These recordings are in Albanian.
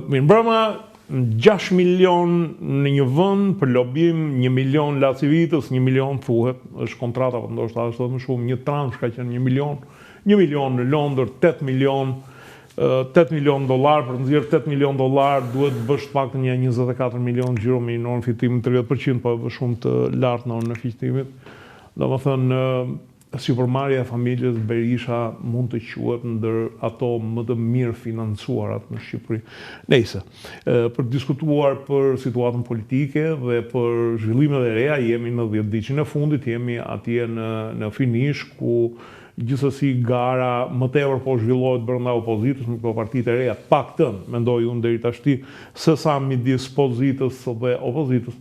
Mirëmbrëma, 6 milion në një vend për lobim, 1 milion Lacivitës, 1 milion thuhet, është kontrata, po ndoshta është më shumë, një transh ka qenë 1 milion. 1 milion në Londër, 8 milion dollar, për të nxjerrë 8 milion dollar duhet bësh të paktën një 24 milion xhiro me një fitim 30%, po është shumë të lartë në fitimit. Domethënë sipërmarrja e familjes Berisha mund të quhet ndër ato më të mirë financuarat në Shqipëri. Nëse për të diskutuar për situatën politike dhe për zhvillimet e reja, jemi në 10 ditën e fundit, jemi atje në finish ku gjithsesi gara më tepër po zhvillohet brenda opozitës, me këto partitë e reja, paktën mendoj unë deri tashti, sesa midis pozitës dhe opozitës.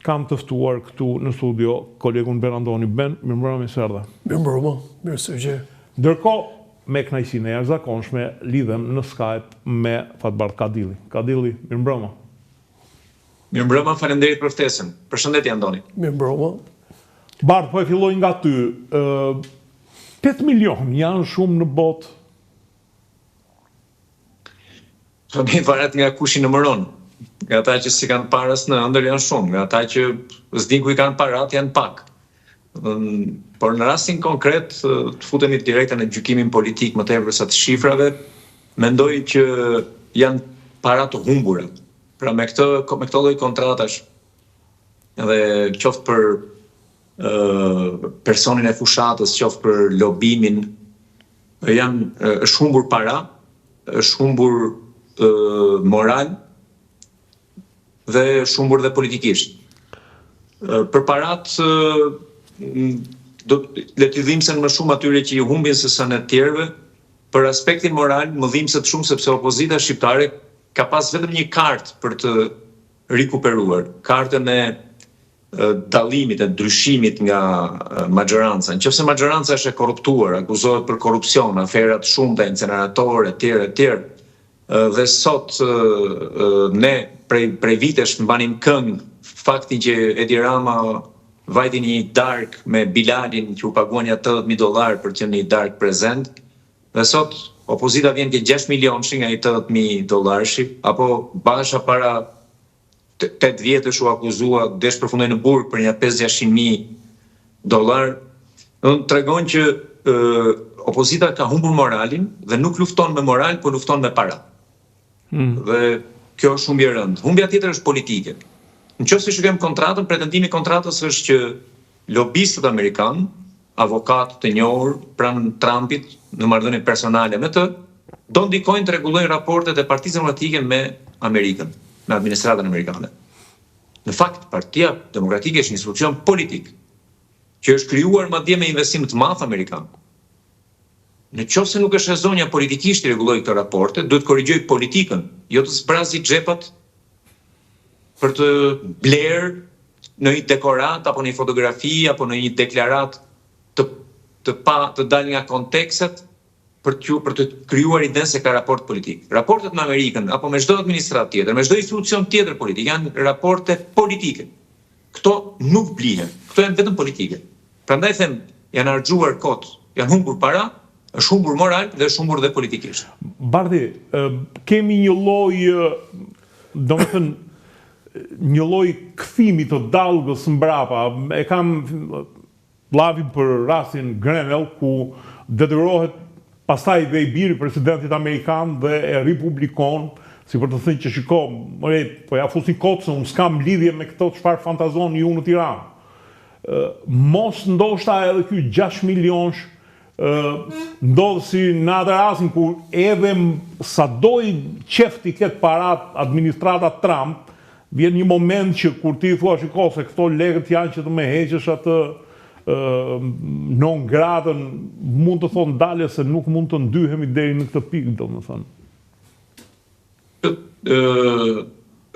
Kam të ftuar këtu në studio kolegun Ben Andoni. Ben, mirëmbrëma, mirë se erdhe. Mirëmbrëma, mirë se vjen. Ndërkohë, me kënaqësinë e jashtëzakonshme, lidhem në Skype me Fatbardh Kadilli. Kadilli, mirëmbrëma. Mirëmbrëma, faleminderit për ftesën. Përshëndetje Andoni. Mirëmbrëma. Bardh, po e filloj nga ty. 8 milion janë shumë në botë. Mi varet nga kush i numëron. Nga ata që si kanë parës në ëndër janë shumë, nga ata që s'din ku i kanë parat janë pak. Por në rastin konkret, të futemi direkt në gjykimin politik më tepër sa të shifrave, mendoj që janë para të humbura. Pra me këto lloj kontratash, edhe qoftë për personin e fushatës, qoftë për lobimin, është humbur para, është humbur moral, dhe shumbur dhe politikisht. Për parat, le të dhimbsen më shumë atyre që i humbin se sa në tjerëve, për aspektin moral më dhimbset shumë sepse opozita shqiptare ka pas vetëm një kartë për të rikuperuar, kartën e dallimit, e ndryshimit nga majoranca. Nëse majoranca është e korruptuar, akuzohet për korrupsion, afera të shumta, inceneratore, etj. Dhe sot ne prej vitesh mbanim këngë faktin që Edi Rama vajti një dark me Bilalin që u paguan $80,000 për që një dark prezent, dhe sot opozita vjen ke 6 milion nga i $80,000, apo Basha para 8 vjetësh u akuzua desh përfundoi në burg për një $500,000. Tregon që opozita ka humbur moralin dhe nuk lufton me moral, por lufton me para. Dhe kjo është humbje e rëndë. Humbja tjetër është politike. Nëse shikojmë kontratën, pretendimi i kontratës është që lobistët amerikanë, avokatët e njohur pranë Trumpit në marrëdhënie personale me të, do ndikojnë të rregullojnë raportet e Partisë Demokratike me Amerikën, me administratën amerikane. Në fakt, Partia Demokratike është një institucion politik që është krijuar madje me investim të madh amerikan. Nëse nuk është e zonja politikisht i rregulloj këto raporte, duhet korrigjoj politikën, jo të zbrazi xhepat për të bler në një dekorat apo në një fotografi apo në një deklarat të dalë nga kontekstet për të krijuar idenë se ka raport politik. Raportet me Amerikën apo me çdo administratë tjetër, me çdo institucion tjetër politik janë raporte politike. Këto nuk blihen, këto janë vetëm politike. Prandaj them, janë harxuar kot, janë humbur para, është humbur moral dhe është humbur dhe politikisht. Bardhi, kemi një lloj, domethënë një lloj kthimi të dallgës mbrapa. E kam lavin për rastin Grenell ku detyrohet pastaj dhe i biri presidentit amerikan dhe e republikon, si për të thënë që shiko, po ja fusin kot se unë s'kam lidhje me këto çfarë fantazoni ju në Tiranë. Mos ndoshta edhe ky 6 milionsh ndodhë si në atë rastin kur edhe sa doj qefti këtë parat administrata Trump, vjen një moment që kur ti thua shiko se këto legët janë që të me heqësh atë non gratën, mund të thonë dalje se nuk mund të ndyhemi deri në këtë pikë, domethënë.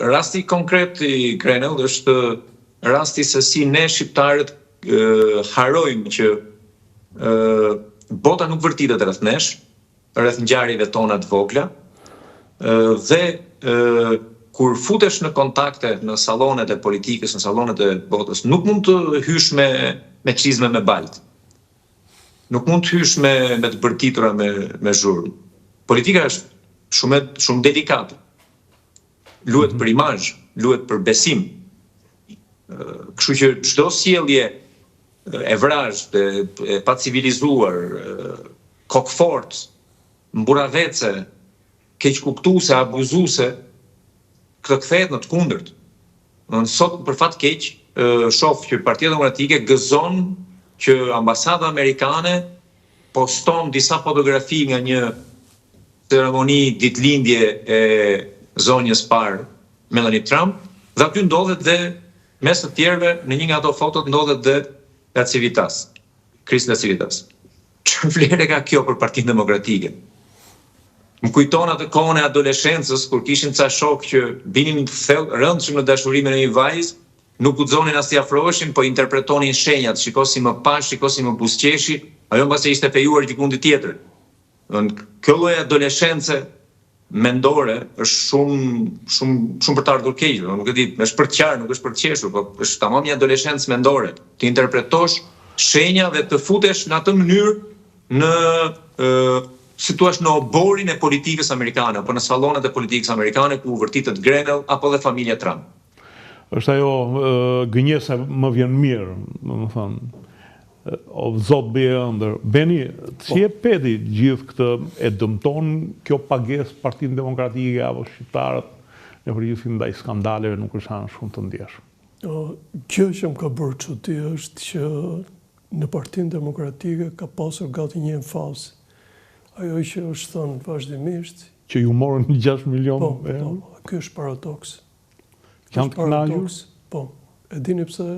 Rasti konkret i Grenell është rasti se si ne shqiptarët harojmë që bota nuk vërtitet rreth nesh, rreth ngjarjeve tona të vogla, dhe kur futesh në kontakte në sallonet e politikës, në sallonet e botës, nuk mund të hysh me çizme me balt. Nuk mund të hysh me të bërtitura me zhurmë. Politika është shumë delikate. luhet për imazh, luhet për besim. Kështu që çdo sjellje e vrazhd, e pa civilizuar, kokfort, mburavece, keqkuptuese, abuzuese, këtë kthehet në të kundërt. Sot për fat keq shoh që Partia Demokratike gëzon që ambasada amerikane poston disa fotografi nga një ceremoni ditëlindje e zonjës parë Melania Trump, dhe aty ndodhet dhe mes të tjerëve në një nga ato fotot ndodhet dhe Civitas, Krista Civitas. Çfarë vlerë ka kjo për Partinë Demokratike? Më kujton atë kohën e adoleshencës kur kishin ca shok që binin rëndshëm në dashuri me një vajzë, nuk guxonin as t'i afroheshin, po interpretonin shenjat, shikosi më pash, shikosi më buzëqeshi, ajo mbasi ishte fejuar dikundi tjetër. Kjo lloj adoleshence mendore është shumë për të ardhur keq, nuk e di, është për të qarë, nuk është për të qeshur, po është tamam një adoleshencë mendore. Të interpretosh shenja dhe të futesh në atë mënyrë në si thua në oborin e politikës amerikane, apo në sallonet e politikës amerikane ku vërtitet Grenell apo dhe familja Trump. Është ajo gënjesa më vjen mirë, domethënë. O zot bie ëndër. Beni, si e peti gjithë këtë, e dëmton kjo pagesë Partinë Demokratike apo shqiptarët në përgjithësi ndaj skandaleve nuk është shumë të ndjeshëm? Kjo që më ka bërë çudi është që në Partinë Demokratike ka pasur gati një enfazë. Ajo që është thënë vazhdimisht. Që ju morën 6 milion euro? Po, kjo është paradoks. Janë të kënaqur? Po, e dini pse?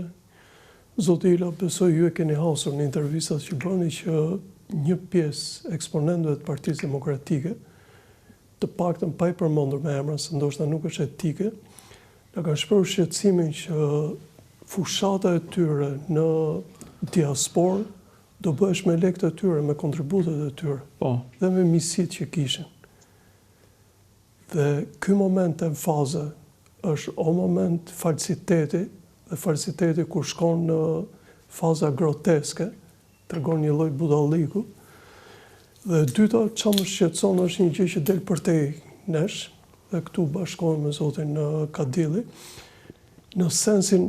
Zoti Ila, besoj ju e keni hasur në intervistat që bëni që një pjesë eksponentëve të Partisë Demokratike, të paktën pa i përmendur me emra, se ndoshta nuk është etike, na kanë shprehur shqetësimin që fushata e tyre në diasporë do bëhesh me lekët e tyre, me kontributet e tyre, dhe me misit që kishin. Dhe ky moment e faze është o moment falsiteti, dhe falsiteti kur shkon në faza groteske, tregon një lloj budalliku. Dhe dyta, që më shqetëson është një gjë që del përtej nesh, dhe këtu bashkohem me zotin Kadilli, në sensin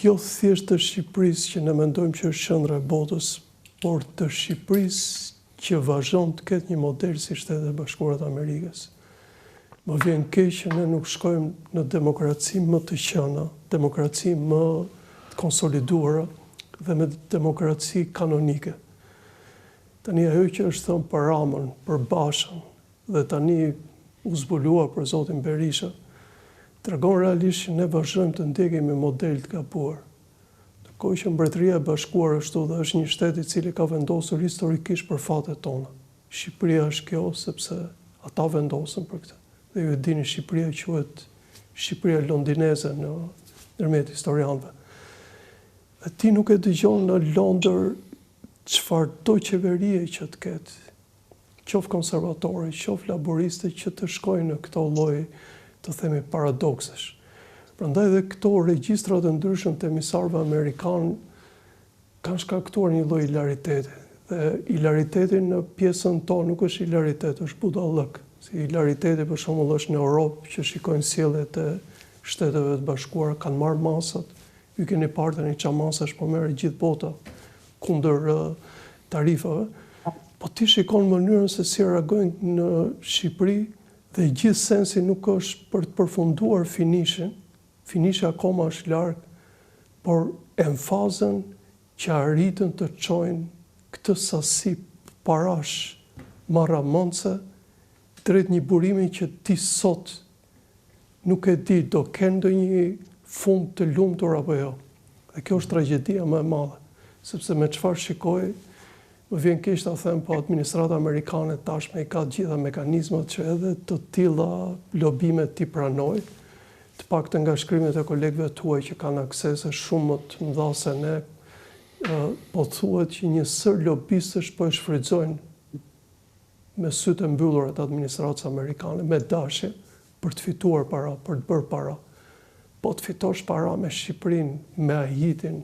jo thjesht të Shqipërisë që ne mendojmë që është qendra e botës, por të Shqipërisë që vazhdon të ketë një model si Shtetet e Bashkuara të Amerikës. Më vjen keq që ne nuk shkojmë në demokraci më të qëna, demokraci më të konsoliduara dhe me demokraci kanonike. Tani ajo që është thënë për Ramën, për Bashën dhe tani u zbuluar për zotin Berisha, tregon realisht që ne vazhdojmë të ndjekim me model të gabuar. Ndërkohë që Mbretëria e Bashkuar ashtu dhe është një shtet i cili ka vendosur historikisht për fatet tona. Shqipëria është kjo sepse ata vendosën për këtë. Dhe ju e dini Shqipëria quhet Shqipëria londineze në ndërmjet historianëve. Dhe ti nuk e dëgjon në Londër çfarëdo qeverie që të ketë, qoftë konservatore, qoftë laboriste që të shkojnë në këto lloj, të themi, paradoksesh. Prandaj dhe këto regjistrat e ndryshëm të emisarëve amerikanë kanë shkaktuar një lloj hilariteti. Dhe hilariteti në pjesën tonë nuk është hilaritet, është budallëk. Si hilariteti për shembull është në Europë që shikojnë sjelljet e Shteteve të Bashkuara, kanë marrë masat. Ju keni parë tani çfarë masash po merr gjithë bota kundër tarifave. Po ti shikon mënyrën se si reagojnë në Shqipëri dhe gjithë sensi nuk është për të përfunduar finishin. Finishi akoma është larg, por enfazën që arritën të çojnë këtë sasi parash marramendse drejt një burimi që ti sot nuk e di do kenë ndonjë fund të lumtur apo jo. Dhe kjo është tragjedia më e madhe, sepse me çfarë shikoj, më vjen keq ta them, po administrata amerikane tashme i ka të gjitha mekanizmat që edhe të tilla lobime ti pranoj, të paktën nga shkrimet e kolegëve tuaj që kanë aksese shumë më të mëdha se ne, po thuhet që një sër lobistësh po e shfrytëzojnë me sytë e mbyllur të administratës amerikane, me dashje, për të fituar para, për të bërë para. Po të fitosh para me Shqipërinë, me Ahitin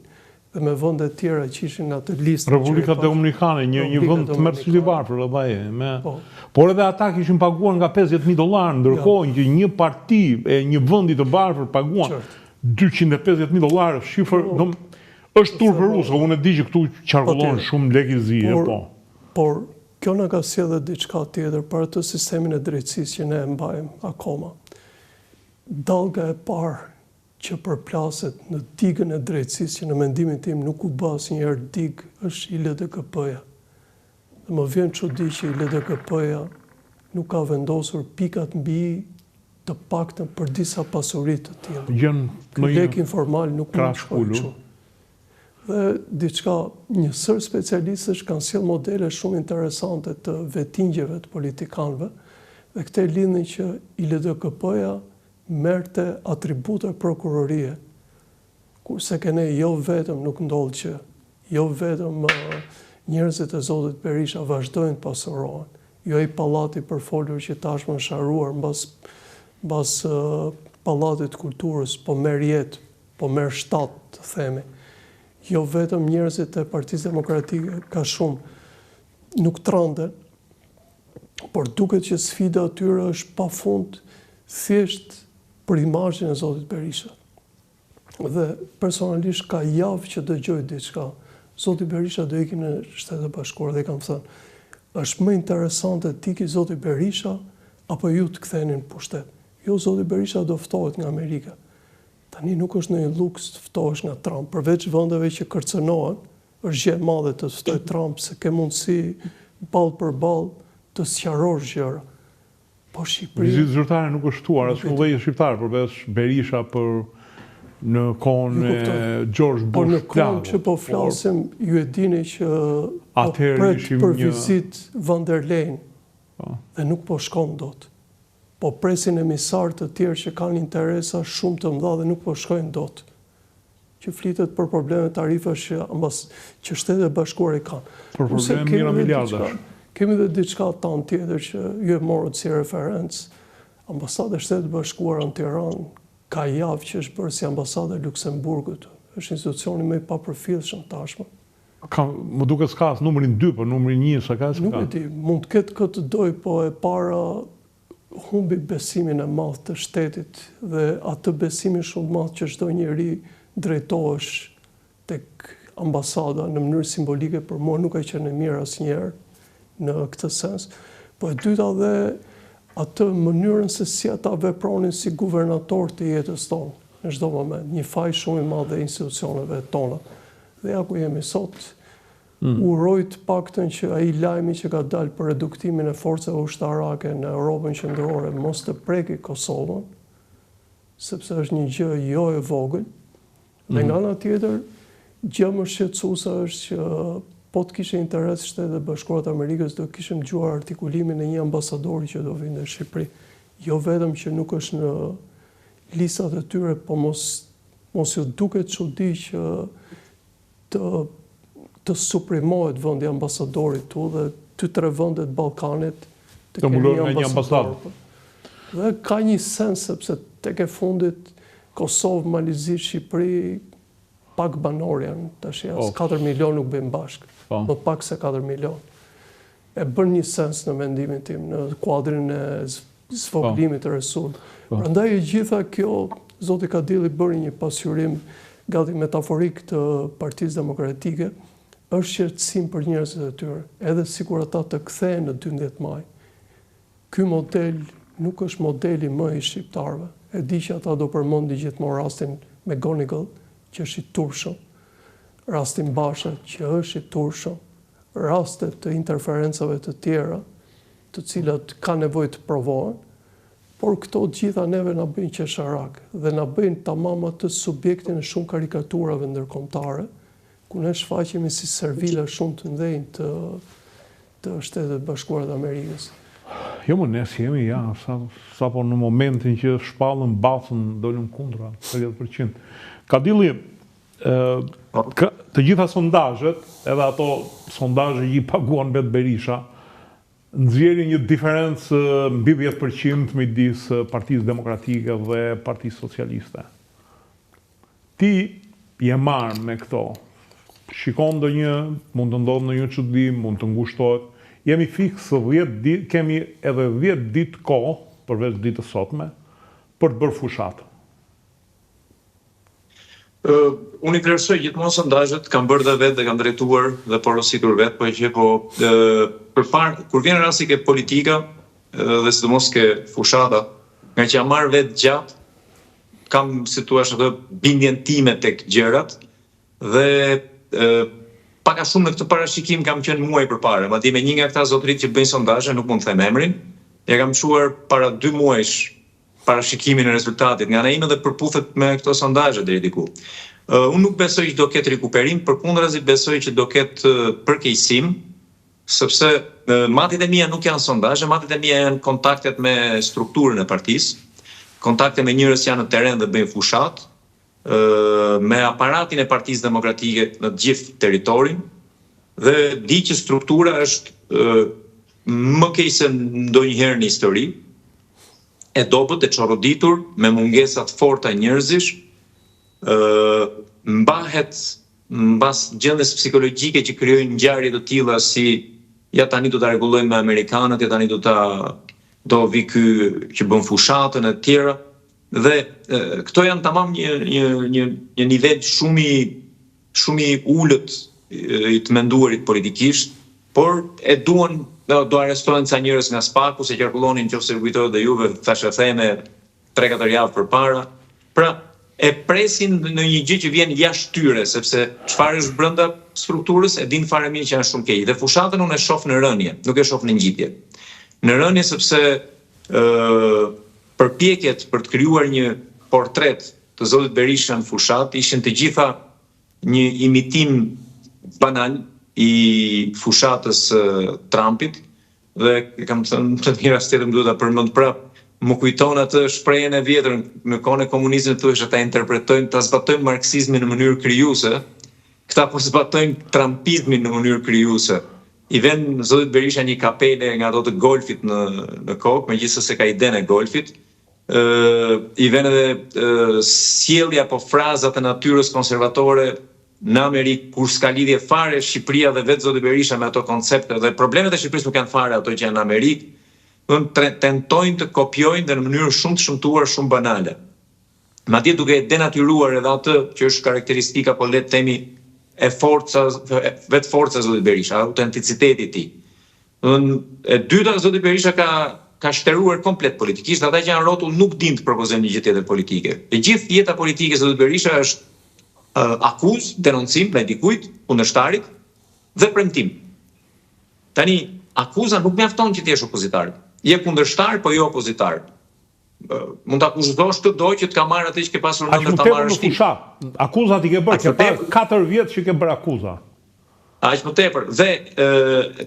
dhe me vende tjera që ishin nga të listë. Republika Dominikane, një vend të mërë varfër, por edhe ata kishin paguar nga $50.000, ndërkohë që një parti e një vendi të varfër paguan $250.000, shifër, është turpëruse, unë e di që këtu qarkullon shumë lekëzi, po. Por, kjo në ka sjellë diçka tjetër për atë sistemin e drejtësisë që ne e mbajmë akoma. Dallga e parë që përplaset në digën e drejtësisë që në mendimin tim nuk u bë asnjëherë digë është ILDKP-ja. Dhe më vjen çudi që ILDKP-ja nuk ka vendosur pikat mbi të paktën për disa pasuri të tilla. Ky lek informal nuk mund të shkojë kështu. Dhe diçka, njësër specialistësh kanë sjellë modele shumë interesante të vetingjeve të politikanëve, dhe këte lidhin që ILDKP-ja merrte atribute prokurorie, kurse kene jo vetëm nuk ndodh që jo vetëm njerëzit e Zotit Berisha vazhdojnë të pasurohen, jo i pallati përfolur që tashmë është harruar mbas pallatit kulturës, po merr jetë, po merr shtat, të themi. Jo vetëm njerëzit e Partisë Demokratike ka shumë nuk trënden, por duket që sfida atyre është pafund thjesht për imazhin e Zotit Berisha. Dhe personalisht ka javë që dëgjoj diçka. Zoti Berisha do ikin në Shtetet e Bashkuara dhe kam thënë, është më interesante të iki Zoti Berisha apo ju të ktheni në pushtet. Jo, Zoti Berisha do ftohet nga Amerika. Tani nuk është në luks të ftohesh nga Trump, përveç vendeve që kërcënohen, është gjë e madhe të ftoj Trump se ke mundësi ball për ball të sqarosh gjëra. Po Shqipëria... Vizitë zyrtare nuk është ftuar as udhëheqës shqiptar, përveç Berisha për në kohën e George Bush. Por në kohën që po flasim, ju e dini që po pret për vizitë van der Leyen dhe nuk po shkon dot. Po presin emisarë të tjerë që kanë interesa shumë të mëdha dhe nuk po shkojnë dot. Që flitet për probleme tarifesh që Shtetet e Bashkuara kanë. Për probleme mira miliardash. Kemi dhe diçka tanë tjetër që ju e morët si referencë. Ambasada e Shtetit Bashkuara në Tiranë ka javë që është bërë si ambasada e Luksemburgut. Është institucioni më i papërfillshëm tashmë. Më duket s'ka as numrin 2, por numrin 1 sa ka s'ka. Nuk e di, mund të ketë këtë doj, po e para humbi besimin e madh të shtetit dhe atë besimin shumë madh që çdo njeri drejtohesh tek ambasada në mënyrë simbolike, për mua nuk ka qenë mirë asnjëherë në këtë sens. Po e dyta dhe atë mënyrën se si ata vepronin si guvernator të jetës tonë në çdo moment, një faj shumë i madh të institucioneve tona. Dhe ja ku jemi sot, uroj të paktën që ai lajmi që ka dalë për reduktimin e forcave ushtarake në Europën qendrore mos të preki Kosovën, sepse është një gjë jo e vogël. Dhe nga ana tjetër, gjë më shqetësuese është që po të kishte interes Shtetet e Bashkuara të Amerikës, do kishim dëgjuar artikulimin e një ambasadori që do vinte në Shqipëri. Jo vetëm që nuk është në listat e tyre, po mos ju duket çudi që të suprimohet vendi ambasadorit tu dhe 2-3 vendet Ballkanit të kenë një ambasador. Dhe ka një sens sepse tek e fundit Kosovë, Malizi, Shqipëri pak banor janë, tash 4 milion nuk bëjmë bashkë, më pak se 4 milion. E bën një sens në mendimin tim, në kuadrin e zvogëlimit të resursëve. Prandaj e gjitha kjo, Zoti Kadilli bëri një pasqyrim gati metaforik të Partisë Demokratike, është qetësim për njerëzit e tyre, edhe sikur ata të kthehen në 12 maj. Ky model nuk është modeli më i shqiptarëve. E di që ata do përmendi gjithmonë rastin McGonigal, që është i turshëm, rastin Basha, që është i turshëm, rastet të interferencave të tjera, të cilat ka nevojë të provohen, por këto gjitha neve na bëjnë qesharak dhe na bëjnë tamam atë subjektin e shumë karikaturave ndërkombëtare, ku ne shfaqemi si servila shumë të mëdhenj të Shtetet Bashkuara të Amerikës. Jo më ne si jemi, sa po në momentin që shpallën bacën, dolëm kundra, 30%. Kadilli, të gjitha sondazhet, edhe ato sondazhe që i paguan vetë Berisha, nxjerrin një diferencë mbi 10% midis Partisë Demokratike dhe Partisë Socialiste. Ti je marrë me këto shikon ndonjë, mund të ndodhë ndonjë çudim, mund të ngushtohet. Jemi fiks 10 ditë, kemi edhe 10 ditë kohë, përveç ditës sotme, për të bërë fushat. Unë i vlerësoj gjithmonë sondazhet, kam bërë dhe vetë dhe kam drejtuar dhe porositur vetë, po që përpara kur vjen rasti ke politika dhe sidomos ke fushata, nga që jam marrë vetë gjatë, kam si thua atë bindjen time tek gjërat dhe pak a shumë në këtë parashikim kam qenë muaj përpara. Madje me një nga këta zotërit që bëjnë sondazhe, nuk mund të them emrin, ja kam çuar para 2 muajsh parashikimin e rezultatit nga ana ime dhe përputhet me këto sondazhe deri diku. Unë nuk besoj që do ketë rikuperim, përkundrazi besoj që do ketë përkeqësim, sepse matit e mia nuk janë sondazhe, matit e mia janë kontaktet me strukturën e partisë, kontakte me njerëz që janë në terren dhe bëjnë fushat, me aparatin e Partisë Demokratike në të gjithë territorin, dhe di që struktura është më keq se ndonjëherë në histori, e dobët, e çorroditur, me mungesa të forta njerëzish, mbahet mbas gjendjes psikologjike që krijojnë ngjarje të tilla si ja tani do ta rregullojmë me amerikanët, ja tani do vi ky që bën fushatën e tjera. Dhe këto janë tamam një nivel shumë i ulët i të menduarit politikisht, por e duan do arrestohen ca njerëz nga Spaku se qarkullonin nëse kujtohet dhe juve thashë theme 3-4 javë përpara. Pra e presin në një gjë që vjen jashtë tyre, sepse çfarë është brenda strukturës e din fare mirë që janë shumë keq. Dhe fushatën unë e shoh në rënje, nuk e shoh në ngjitje. Në rënje sepse përpjekjet për të krijuar një portret të zotit Berisha në fushat ishin të gjitha një imitim banal i fushatës Trumpit dhe kam thënë të mira stetëm duhet ta përmend prap, më kujton atë shprehjen e vjetër në kohën e komunizmit thuhej ta interpretojmë, ta zbatojmë marksizmin në mënyrë krijuese, këta po zbatojnë trumpizmin në mënyrë krijuese. I vjen zotit Berisha një kapele nga ato të golfit në kokë, megjithëse se ka idenë e golfit. I vjen edhe sjellja apo frazat e natyrës konservatore në Amerikë, kur s'ka lidhje fare Shqipëria dhe vetë zoti Berisha me ato koncepte dhe problemet e Shqipërisë nuk janë fare ato që janë në Amerikë, tentojnë të kopjojnë dhe në mënyrë shumë të shëmtuar, shumë banale. Madje duke e denatyruar edhe atë që është karakteristika, po le të themi, vetë forca e zotit Berisha, autenticiteti i tij. E dyta, zoti Berisha ka shtëruar komplet politikisht, ata që janë rrotull nuk dinë të propozojnë një gjë tjetër politike. E gjithë jeta politike e zotit Berisha është akuzë, denoncim ndaj dikujt, kundërshtarit dhe premtim. Tani akuza nuk mjafton që ti jesh opozitar. Je kundërshtar, po jo opozitar. Mund ta akuzosh të do që të ka marrë atë që ke pasur nëndër ta marrësh ti. Akuzat i ke bërë, 4 vjet që ke bërë akuza. Aq më tepër. Dhe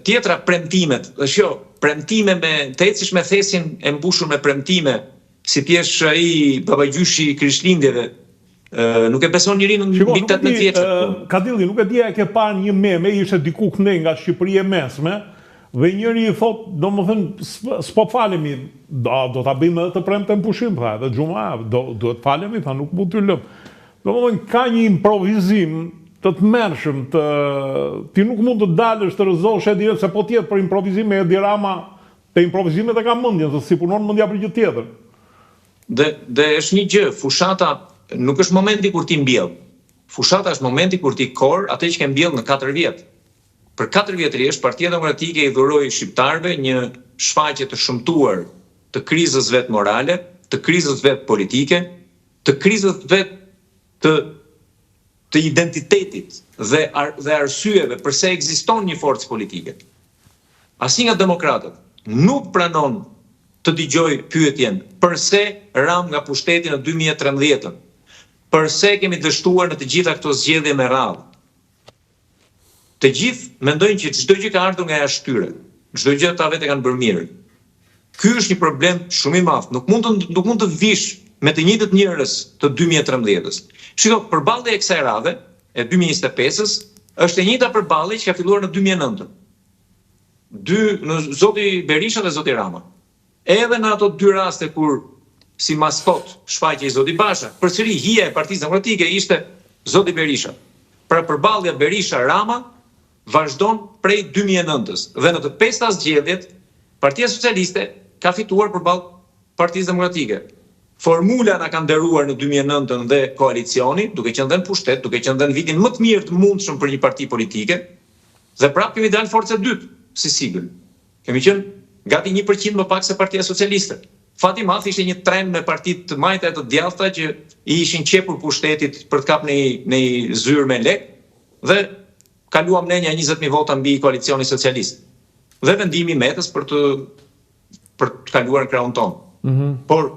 tjetra premtimet, është jo, premtime të ecish me thesin e mbushur me premtime, si ti jesh ai babagjyshi i Krishtlindjeve. Nuk e beson njëri në 18 vjeçë. Kadilli, nuk e dija e ke parë një meme, ishte diku këndej nga Shqipëria e mesme, dhe njëri i thot, domethënë, s'po falemi, do ta bëjmë edhe të premte në pushim, tha, edhe xhuma, duhet falemi, tha, nuk mund t'y lëm. Domethënë, ka një improvizim të tmerrshëm, ti nuk mund të dalësh të rrezosh edhe se po tjetë për improvizim me Edi Rama, te improvizimet e ka mendjen, se si punon mendja për gjë tjetër. Dhe është një gjë, fushata nuk është momenti kur ti mbjell. Fushata është momenti kur ti kor atë që ke mbjell në 4 vjet. Për 4 vjetërisht, Partia Demokratike i dhuroi shqiptarëve një shfaqje të shëmtuar të krizës vet morale, të krizës vet politike, të krizës vet të identitetit dhe arsyeve pse ekziston një forcë politike. Asnjë nga demokratët nuk pranon të dëgjoj pyetjen pse ram nga pushteti në 2013, pse kemi dështuar në të gjitha këto zgjedhje me radhë. Të gjithë mendojnë që çdo gjë ka ardhur nga jashtyre, çdo gjë ata vetë kanë bërë mirë. Ky është një problem shumë i madh. Nuk mund të vish me të njëjtët njerëz të 2013-s. Shiko, përballja e kësaj radhe e 2025-s është e njëjta përballje që ka filluar në 2009. Në zoti Berisha dhe zoti Rama. Edhe në ato 2 raste kur si maskot shfaqej zoti Basha, përsëri hija e Partisë Demokratike ishte zoti Berisha. pra përballja Berisha-Rama vazhdon prej 2009-s dhe në të pesta zgjedhjet Partia Socialiste ka fituar përballë Partisë Demokratike. Formula na ka nderuar në 2009 dhe koalicioni, duke qenë dhe në pushtet, duke qenë dhe në vitin më të mirë të mundshëm për një parti politike, dhe prapë kemi dalë forca e dytë si sigël. Kemi qenë gati 1% më pak se Partia Socialiste. Fati madh ishte një trend me partitë të majta e të djathta që i ishin qepur pushtetit për të kapur në zyrë me lek dhe kaluam ne një 20.000 vota mbi koalicioni socialist. Dhe vendimi i Metës për të kaluar në krahun tonë. Por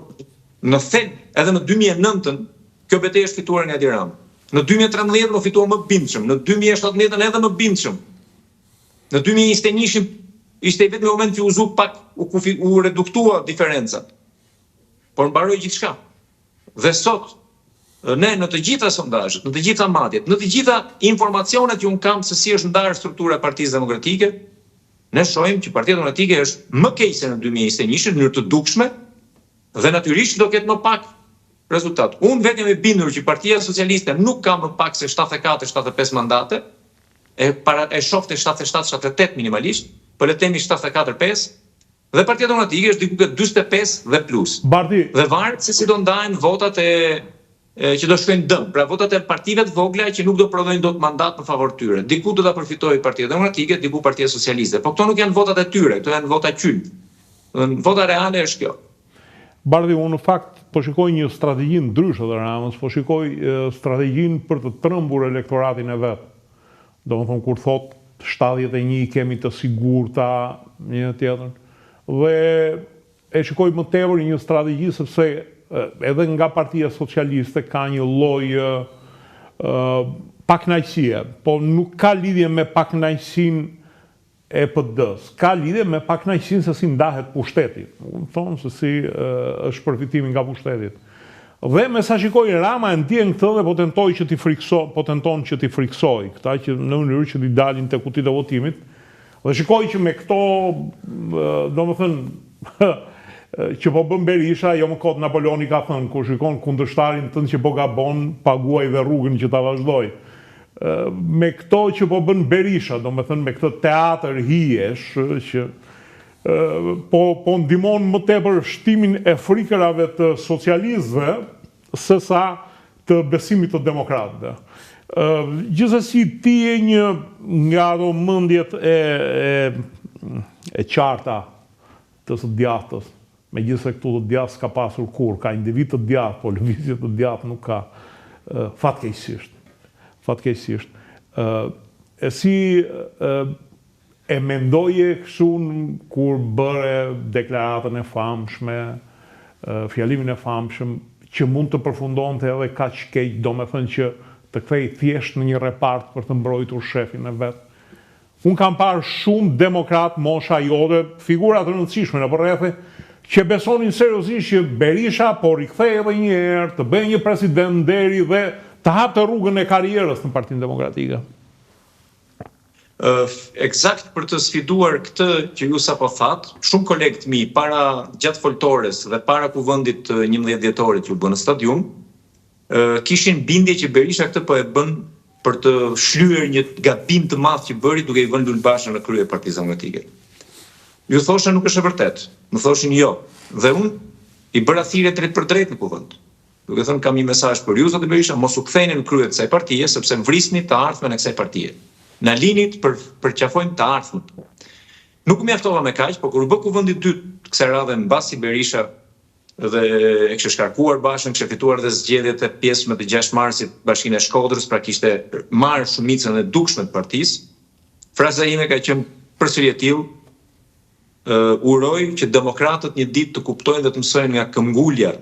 në thelb, edhe në 2009-ën, kjo betejë është fituar nga Edi Rama. Në 2013 më fituar më bindshëm, në 2017 edhe më bindshëm. Në 2021 ishte vetëm moment që u reduktua diferencat. Por mbaroi gjithçka. Dhe sot ne në të gjitha sondazhet, në të gjitha madjet, në të gjitha informacionet që un kam se si është ndarë struktura e Partisë Demokratike, ne shohim që Partia Demokratike është më keq se në 2021 në mënyrë të dukshme dhe natyrisht do ketë më pak rezultat. Unë vetëm e bindur që Partia Socialiste nuk ka më pak se 74-75 mandate, e shofte 77-78 minimalisht, për le temi 74-5, dhe Partia Demokratike është diku këtë 45 dhe plus. Bardi. Dhe varet se si do ndajnë votat që do shkojnë dëm, pra votat e partive të vogla që nuk do prodhojnë dot mandat në favor tyre. Diku do ta përfitojë Partia Demokratike, diku Partia Socialiste. Po këto nuk janë votat e tyre, këto janë vota qyl. Vota reale është kjo. Bardi, unë në fakt po shikoj një strategji ndryshe të Ramës, po shikoj strategjinë për të trembur elektoratin e vet. Domethënë kur thot 71 kemi të sigurta, një tjetër. Dhe e shikoj më tepër një strategji sepse edhe nga Partia Socialiste ka një lloj pakënaqësie, po nuk ka lidhje me pakënaqësinë e PD-s, ka lidhje me pakënaqësinë se si ndahet pushteti. Unë thonë se si është përfitimi nga pushtetit. Dhe me sa shikoj Rama e ndjen këtë dhe po tenton që t'i friksoj, këta që në mënyrë që t'i dalin te kutitë e votimit. Dhe shikoj që me këto, domethënë, që po bën Berisha, jo më kot Napoleoni ka thënë, kur shikon kundërshtarin tënd që po gabon, paguaj dhe rrugën që ta vazhdoj. Me këto që po bën Berisha, domethënë me këtë teatr hijesh që po ndihmon më tepër shtimin e frikërave të socialistëve sesa të besimit të demokratëve. Gjithsesi ti je një nga ato mendjet e qarta të së djathtës, megjithëse këtu të djathtë s'ka pasur kur, ka individ të djathtë, po lëvizje të djathtë nuk ka, fatkeqësisht. E si e mendoje kështu kur bëre deklaratën e famshme, fjalimin e famshëm, që mund të përfundonte edhe kaq keq, domethënë që të kthej thjesht në një repart për të mbrojtur shefin e vet. Unë kam parë shumë demokrat mosha jote, figura të rëndësishme në rrethe, që besonin seriozisht që Berisha po rikthej edhe një herë, të bëjë një president deri dhe të hapte rrugën e karrierës në Partinë Demokratike. Eksakt për të sfiduar këtë që ju sapo thatë, shumë kolegë të mi gjatë foltores dhe para kuvendit 11 dhjetorit që u bën në stadium, kishin bindje që Berisha këtë po e bën për të shlyer një gabim të madh që bëri duke i vënë Lulbashën në krye Partisë Demokratike. Ju thosha nuk është e vërtet, më thoshin jo, dhe unë i bëra thirrje drejt për drejt në kuvend. Duke thënë kam një mesazh për ju zotë Berisha, mos u ktheni në krye të kësaj partie sepse vrisni të ardhmen e kësaj partie. Na linit për qafojmë të ardhmen. Nuk mjaftova me kaq, por kur u bë kuvendi i dytë kësaj radhe mbasi Berisha dhe e kishte shkarkuar Bashën, kishte fituar dhe zgjedhjet e pjesëme të 6 marsit Bashkinë e Shkodrës, pra kishte marrë shumicën e dukshme të partisë. Fraza ime ka qenë përsëri e tillë, uroj që demokratët një ditë të kuptojnë dhe të mësojnë nga këmbgulja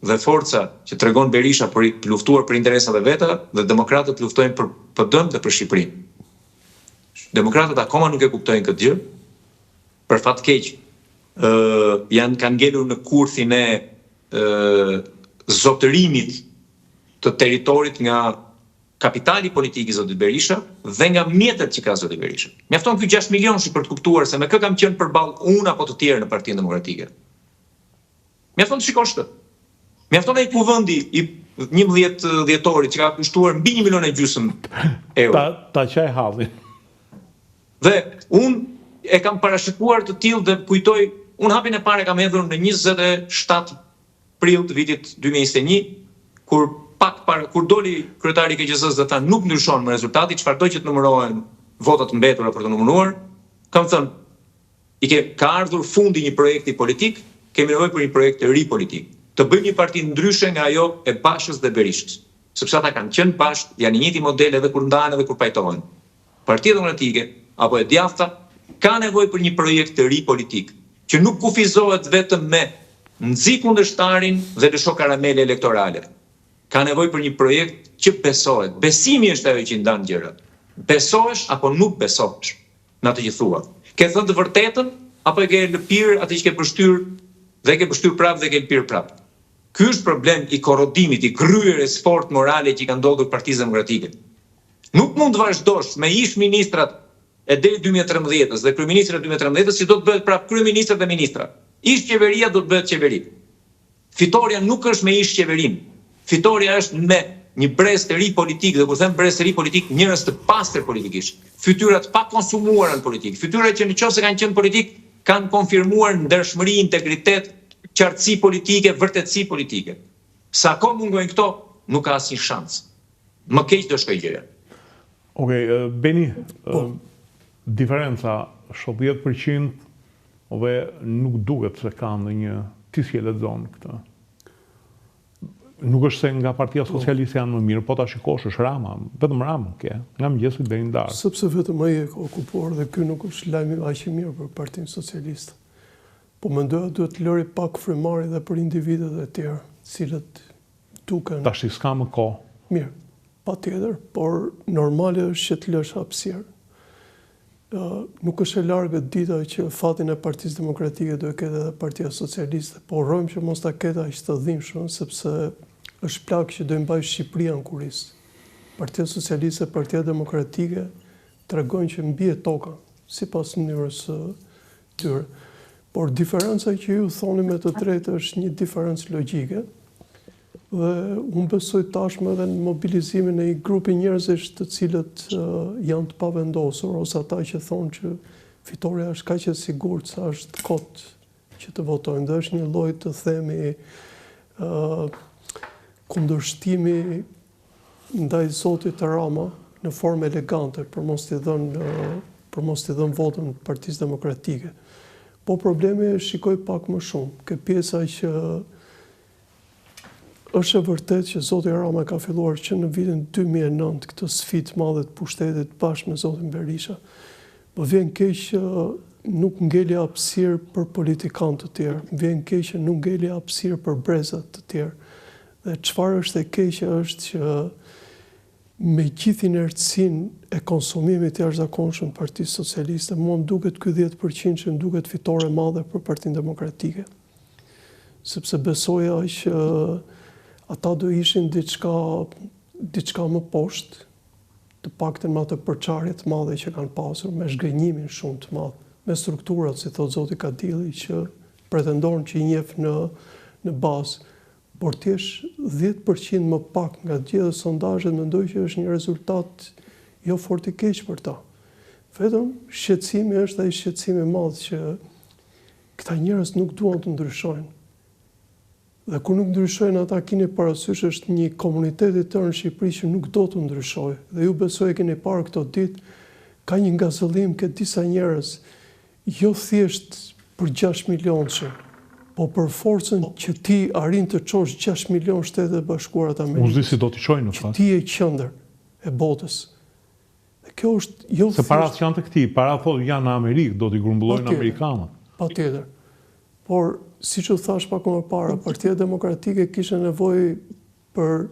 dhe forca që tregon Berisha për të luftuar për interesat e veta dhe demokratët luftojnë për PD-n dhe për Shqipërinë. Demokratët akoma nuk e kuptojnë këtë gjë, për fat keq kanë ngelur në kurthin e zotërimit të territorit nga kapitali politik i zotit Berisha dhe nga mjetet që ka zoti Berisha. Mjafton ky 6 milion për të kuptuar se me kë kam qenë përballë unë apo të tjerë në Partinë Demokratike. Mjafton të shikosh këtë. Mjafton ai kuvendi i 11 dhjetorit që ka kushtuar mbi 1,5 milion euro. Ta qaj hallin. Dhe unë e kam parashikuar të tillë dhe kujtoj, unë hapin e parë kam hedhur në 27 prill të vitit 2021, kur doli kryetari i KQS-s dhe tha nuk ndryshon me rezultati, çfarëdo që të numërohen votat mbetura për të numëruar, kam thënë, ka ardhur fundi një projekti politik, kemi nevojë për një projekt të ri politik. Të bëjmë një parti ndryshe nga ajo e Bashës dhe Berishës. Sepse ata kanë qenë bashkë, janë një njëjti model edhe kur ndahen edhe kur pajtohen. Partia Demokratike apo e djathta ka nevojë për një projekt të ri politik, që nuk kufizohet vetëm me nxi kundërshtarin dhe lësho karamele elektorale. Ka nevojë për një projekt që besohet. Besimi është ajo që ndan gjërat. Besohesh apo nuk besohesh në atë që thua. Ke thënë të vërtetën apo e ke lëpir atë që ke përshtyr dhe ke përshtyr prapë dhe ke lëpir prapë. Ky është problem i korrodimit, i kryerjes fort morale që ka ndodhur Partisë Demokratike. Nuk mund të vazhdosh me ish ministrat e deri 2013-s dhe kryeministrat e 2013-s që do të bëhet prapë kryeministrat dhe ministrat. Ish qeveria do të bëhet qeveri. Fitoria nuk është me ish qeverin. Fitoria është me një brez të ri politik, dhe kur them brez të ri politik, njerëz të pastër politikisht, fytyrat pa konsumuara në politikë, fytyrat që nëse kanë qenë politik kanë konfirmuar ndershmëri, integritet, qartësi politike, vërtetësi politike. Sa kohë mungojnë këto, nuk ka asnjë shans. Më keq do shkojë gjëja. Okej, Beni, diferenca 70% dhe nuk duket se ka ndonjë ti si e lexon këtë. Nuk është se nga Partia Socialiste janë më mirë, po ta shikosh është Rama, vetëm Rama ke, nga mëngjesi deri në darkë. Sepse vetëm ai e ka okupuar dhe ky nuk është lajm aq i mirë për Partinë Socialiste. Po mendoja duhet të lëri pak frymari dhe për individët e tjerë, cilët duken. Tash s'ka më kohë. Mirë, patjetër, por normale është që të lësh hapësirë. Nuk është e largët dita që fatin e Partisë Demokratike do e ketë edhe Partia Socialiste, po urojmë që mos ta ketë aq të dhimbshëm, sepse është plagë që do i mbajë Shqipëria në kurisë. Partia Socialiste, Partia Demokratike tregojnë që mbie toka, sipas mënyrës tyre. Por diferenca që ju thoni me të drejtë është një diferencë logjike, dhe unë besoj tashmë edhe në mobilizimin e një grupi njerëzish të cilët janë të pavendosur, ose ata që thonë që fitoria është kaq e sigurt sa është kot që të votojnë. Dhe është një lloj të themi kundërshtimi ndaj Zotit Rama në formë elegante për mos t'i dhënë votën Partisë Demokratike. Po problemi shikoj pak më shumë, ke pjesa që është e vërtet që Zoti Rama ka filluar që në vitin 2009 këtë sfidë madhe të pushtetit bashkë me Zotin Berisha. Më vjen keq që nuk ngeli hapësirë për politikanë të tjerë, më vjen keq që nuk ngeli hapësirë për brezat të tjerë. Dhe çfarë është e keqe është që me gjithë inertësinë e konsumimit të jashtëzakonshëm të Partisë Socialiste, mua më duket ky 10% që më duket fitore e madhe për Partinë Demokratike. Sepse besoja që ata do ishin diçka më poshtë, të paktën me atë përçarje të madhe që kanë pasur, me zhgënjimin shumë të madh, me strukturat, si thot Zoti Kadilli, që pretendon që i njeh në bazë, por ti është 10% më pak nga gjithë sondazhet, mendoj që është një rezultat jo fort i keq për ta. Vetëm shqetësimi është ai shqetësimi i madh që këta njerëz nuk duan të ndryshojnë. Dhe kur nuk ndryshojnë, ata keni parasysh është një komunitet i tërë në Shqipëri që nuk do të ndryshojë. Dhe ju besoj e keni parë këto ditë, ka një ngazëllim ke disa njerëz, jo thjesht për 6 milionëshe, po për forcën që ti arrin të çosh 6 milion Shtetet Bashkuara të Amerikës. Unë di si do t'i çojnë në fakt. Ti je qendër e botës. Dhe kjo është jo se para janë të këtij, para thotë janë në Amerikë, do t'i grumbullojnë amerikanët. Patjetër. Por siç u thash pak më parë, Partia Demokratike kishte nevojë për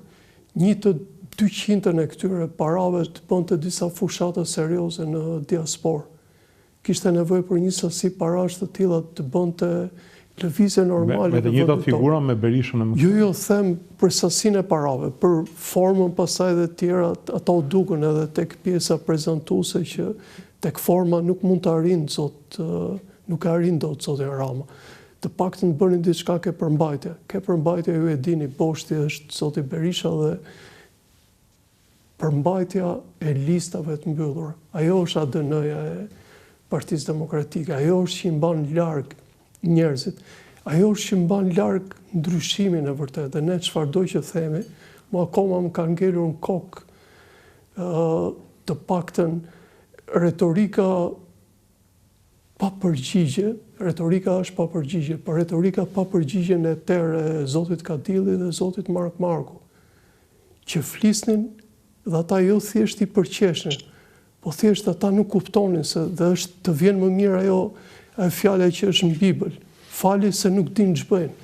1/200 e këtyre parave të bënte disa fushata serioze në diasporë. Kishte nevojë për një sasi parash të tilla të bënte lëvizje normale. Me të njëjtat figura me Berishën e më. Jo, them për sasinë e parave, për formën pasaj dhe tjera, ato dukun edhe tek pjesa prezantuese që tek forma nuk mund të arrin nuk arrin dot Zoti Rama. të paktën bënin diçka ke përmbajtja. Ke përmbajtja ju e dini, boshti është zoti Berisha dhe përmbajtja e listave të mbyllura. Ajo është ADN-ja e Partisë Demokratike, ajo është që i mban larg njerëzit, ajo është që i mban larg ndryshimin e vërtet, dhe ne çfarëdo që themi, më akoma më ka ngelur në kokë të paktën retorika pa përgjigje, retorika është pa përgjigje, por retorika pa përgjigje në terë e Zotit Kadilli dhe Zotit Mark Marku, që flisnin dhe ata jo thjesht i përqeshnin, po thjesht ata nuk kuptonin se dhe është të vjen më mirë ajo fjala që është në Bibël, fali se nuk din ç'bëjnë.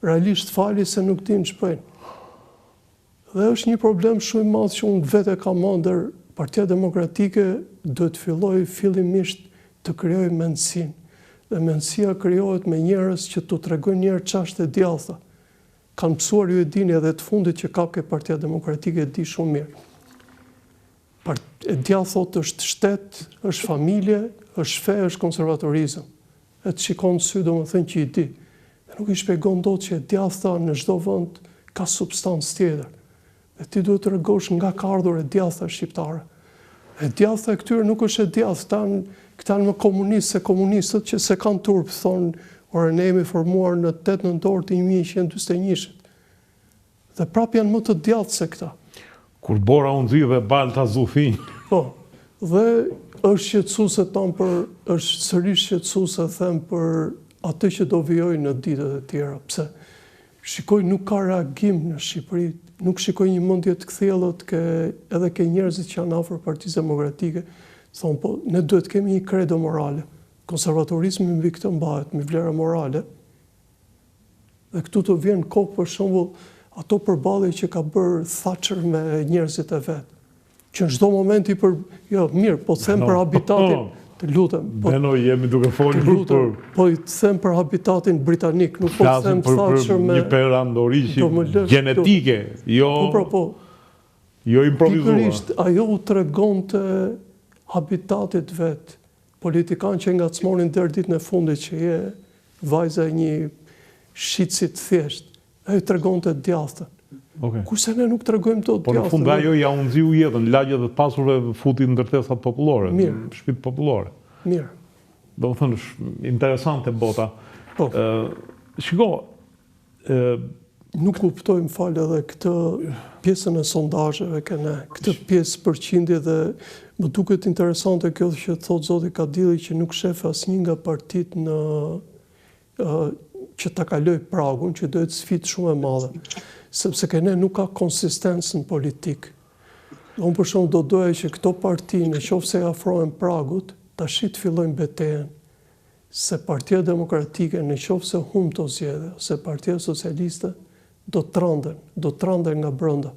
Realisht fali se nuk din ç'bëjnë. Dhe është një problem shumë i madh që unë vetë kam ndër Partia Demokratike duhet filloj fillimisht të krijoj mendsinë. Dhe mendësia krijohet me njerëz që t'u tregojnë njerë ç'është e djathta. Kanë mësuar, ju e dini, edhe të fundit që ka ke Partia Demokratike e di shumë mirë. E djathtë thotë është shtet, është familje, është fe, është konservatorizëm. E të shikon sy do më thënë që i di. Dhe nuk i shpjegon dot që e djathta në çdo vend ka substancë tjetër. Dhe ti duhet të rregosh nga ka ardhur e djathta shqiptare. E djathta e këtyre nuk është e djathta, këta në më komunistë se komunistët që se kanë turp, thonë, ore ne jemi formuar në 8 nëntor të 1141. Dhe prap janë më të djathtë se këta. Kur bora unë zi dhe balta zufin. Po, dhe është shqetësuese tonë për, është sërish shqetësuese them për atë që do vijoj në ditët e tjera. Pse? Shikoj nuk ka reagim në Shqipëri, nuk shikoj një mendje të kthjellët edhe ke njerëzit që janë afër Partisë Demokratike. Thonë, po, ne duhet kemi një kredo morale. Konservatorizmi mbi këtë mbahet, me vlera morale. Dhe këtu të vjen kokë për shembull ato përballje që ka bërë Thatcher me njerëzit e vet. Që në çdo moment jo, mirë, po them për habitatin, të lutem. Beno, jemi duke folur për... Po i them për habitatin britanik, nuk po them Thatcher me... Një perandori genetike, jo... Jo improvizuar. Pikërisht, ajo u tregonte habitatit vet, politikan që ngacmonin deri ditën e fundit që je vajza e një shitësit thjesht, ajo tregonte djathtën. Kurse ne nuk tregojmë të djathtën. Por në fund ajo ja unëziu jetën, lagjet dhe të pasurve futi në ndërtesat popullore, në shtëpitë popullore. Mirë. Do më thënë, interesante bota. Shiko, nuk kuptojmë falë edhe këtë pjesën e sondazheve këne, këtë pjesë përqindje dhe më duket interesante kjo që thotë zoti Kadilli që nuk shef asnjë nga partitë në që ta kaloj pragun, që do të sfidë shumë e madhe, sepse këne nuk ka konsistencë në politikë. Unë për shumë do doja që këto parti në qoftë se afrohen pragut, tash të fillojnë betejën se Partia Demokratike në qoftë se humb të zgjedhje, se Partia Socialiste do të tranden nga brenda.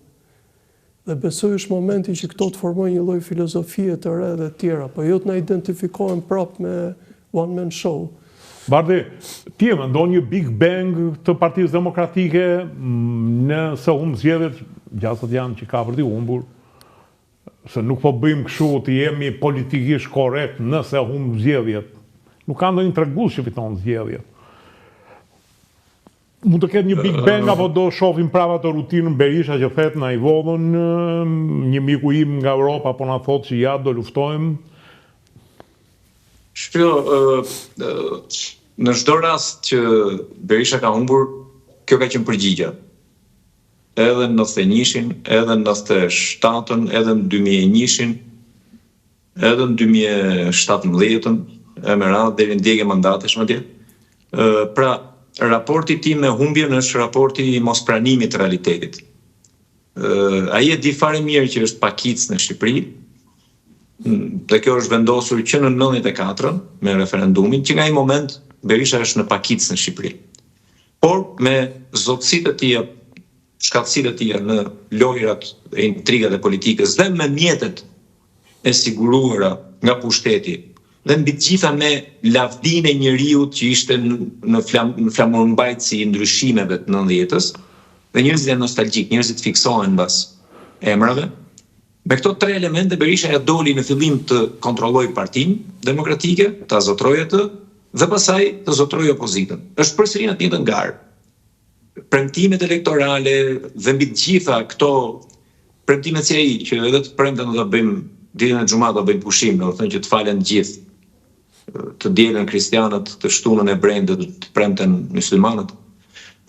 Dhe besoj është momenti që këto të formojnë një lloj filozofie të re dhe tjera, po jo të na identifikohen prap me one man show. Bardi, ti e mendon një Big Bang të Partisë Demokratike nëse humb zgjedhjet, gjasat janë që ka për t'i humbur, se nuk po bëjmë kështu të jemi politikisht korrekt nëse humb zgjedhjet. Nuk ka ndonjë tregues që fiton zgjedhjet. Mund të ketë një Big Bang apo do shohim prapa të rutinën Berisha që thet na i vodhën një miku im nga Europa po na thotë që ja do luftojmë. Në çdo rast që Berisha ka humbur, kjo ka qenë përgjigja. Edhe në 91-shin, edhe në 97-ën, edhe në 2001-shin, edhe në 2017-ën, e me radhë deri në ndjekje mandatesh madje. Pra, raporti tim me humbjen është raporti i mospranimit të realitetit. Ai e di fare mirë që është pakic në Shqipëri, dhe kjo është vendosur që në 94 me referendumin, që nga ai moment Berisha është në pakic në Shqipëri. Por me zotësitë e tija, shkatësitë e tija në lojrat e intrigat e politikës dhe me mjetet e siguruara nga pushteti, dhe mbi të gjitha me lavdinë e njeriut që ishte në flamurmbajtësi i ndryshimeve të 90-s, dhe njerëzit janë nostalgjik, njerëzit fiksohen mbas emrave. Me këto tre elemente Berisha ja doli në fillim të kontrolloj Partinë Demokratike, ta zotrojë atë dhe pastaj të zotrojë opozitën. Është përsëri në të njëjtën garë. Premtimet elektorale dhe mbi të gjitha këto premtimet si ai që edhe të premten do ta bëjmë ditën e xumat, do bëjmë pushim, do të thënë që të falen të gjithë, të dielën kristianët, të shtunën e brendë, të premten myslimanët.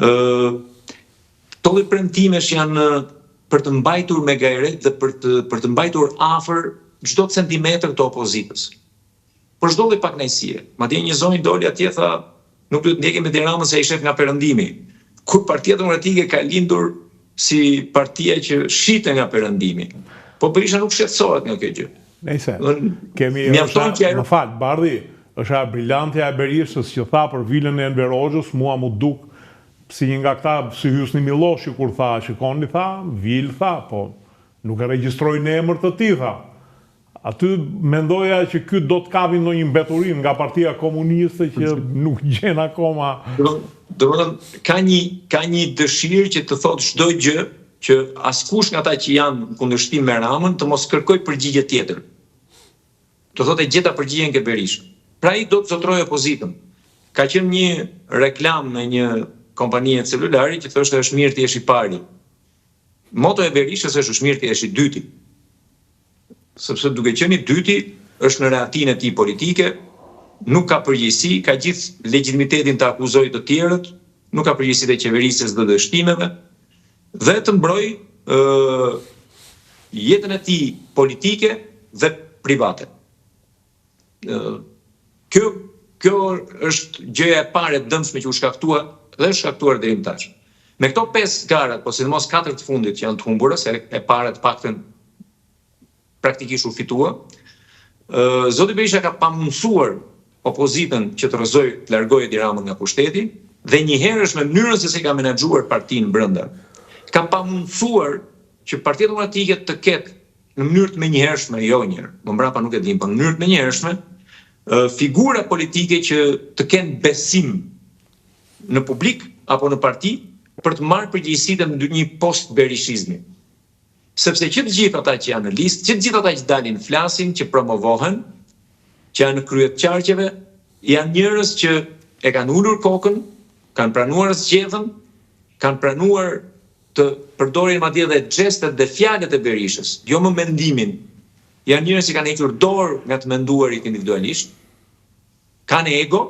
Këto lloj premtimesh janë për të mbajtur me gajret dhe për të mbajtur afër çdo centimetër të opozitës. Por çdo lloj pakënaqësie. Madje një zonjë doli atje tha, nuk duhet ndjekim me Tiranën se ai shef nga Perëndimi. Kur Partia Demokratike ka lindur si partia që shite nga Perëndimi. Po Berisha nuk shqetësohet nga kjo gjë. Nejse, kemi më fal, Bardhi, është brilantja e Berishës që tha për vilën e Enver Hoxhës, mua mu duk si një nga këta, si Hysni Milloshi kur tha, shikoni tha, vil tha, po nuk e regjistroi në emër të tij tha. Aty mendoja që ky do të kapi ndonjë mbeturim nga Partia Komuniste që nuk gjen akoma. Domethënë ka një dëshirë që të thotë çdo gjë që askush nga ata që janë në kundërshtim me Ramën të mos kërkoj përgjigje tjetër. Të thotë e gjeta përgjigjen ke Berisha. Pra ai do të zotrojë opozitën. Ka qenë një reklam në një kompanie celulari që thoshte është mirë ti jesh i pari. Moto e Berishës është mirë ti jesh i dyti. Sepse duke qenë i dyti, është në rehatin e tij politike, nuk ka përgjegjësi, ka gjithë legitimitetin të akuzojë të tjerët, nuk ka përgjegjësi të qeverisjes dhe dështimeve, dhe të mbrojë jetën e tij politike dhe private. Kjo është gjëja e parë e dëmshme që u shkaktua dhe është shkaktuar deri më tash. Me këto 5 garat, po sidomos 4 të fundit që janë të humbura, se e para të paktën praktikisht u fitua, Zoti Berisha ka pamundsuar opozitën që të rrëzojë të largojë Edi Ramën nga pushteti dhe njëherësh me mënyrën se si ka menaxhuar partinë brenda. Ka pamundsuar që Partia Demokratike të ketë në mënyrë të menjëhershme, jo njëherë, më mbrapa nuk e dim, por në mënyrë të menjëhershme, figura politike që të kenë besim në publik apo në parti për të marrë përgjegjësitë në një post-berishizmi. Sepse që të gjithë ata që janë në listë, që të gjithë ata që dalin flasin, që promovohen, që janë në krye të qarqeve, janë njerëz që e kanë ulur kokën, kanë pranuar zgjedhjen, kanë pranuar të përdorin madje edhe xhestet dhe fjalët e Berishës, jo më mendimin. Janë njerëz që kanë hequr dorë nga të menduarit individualisht, kanë ego,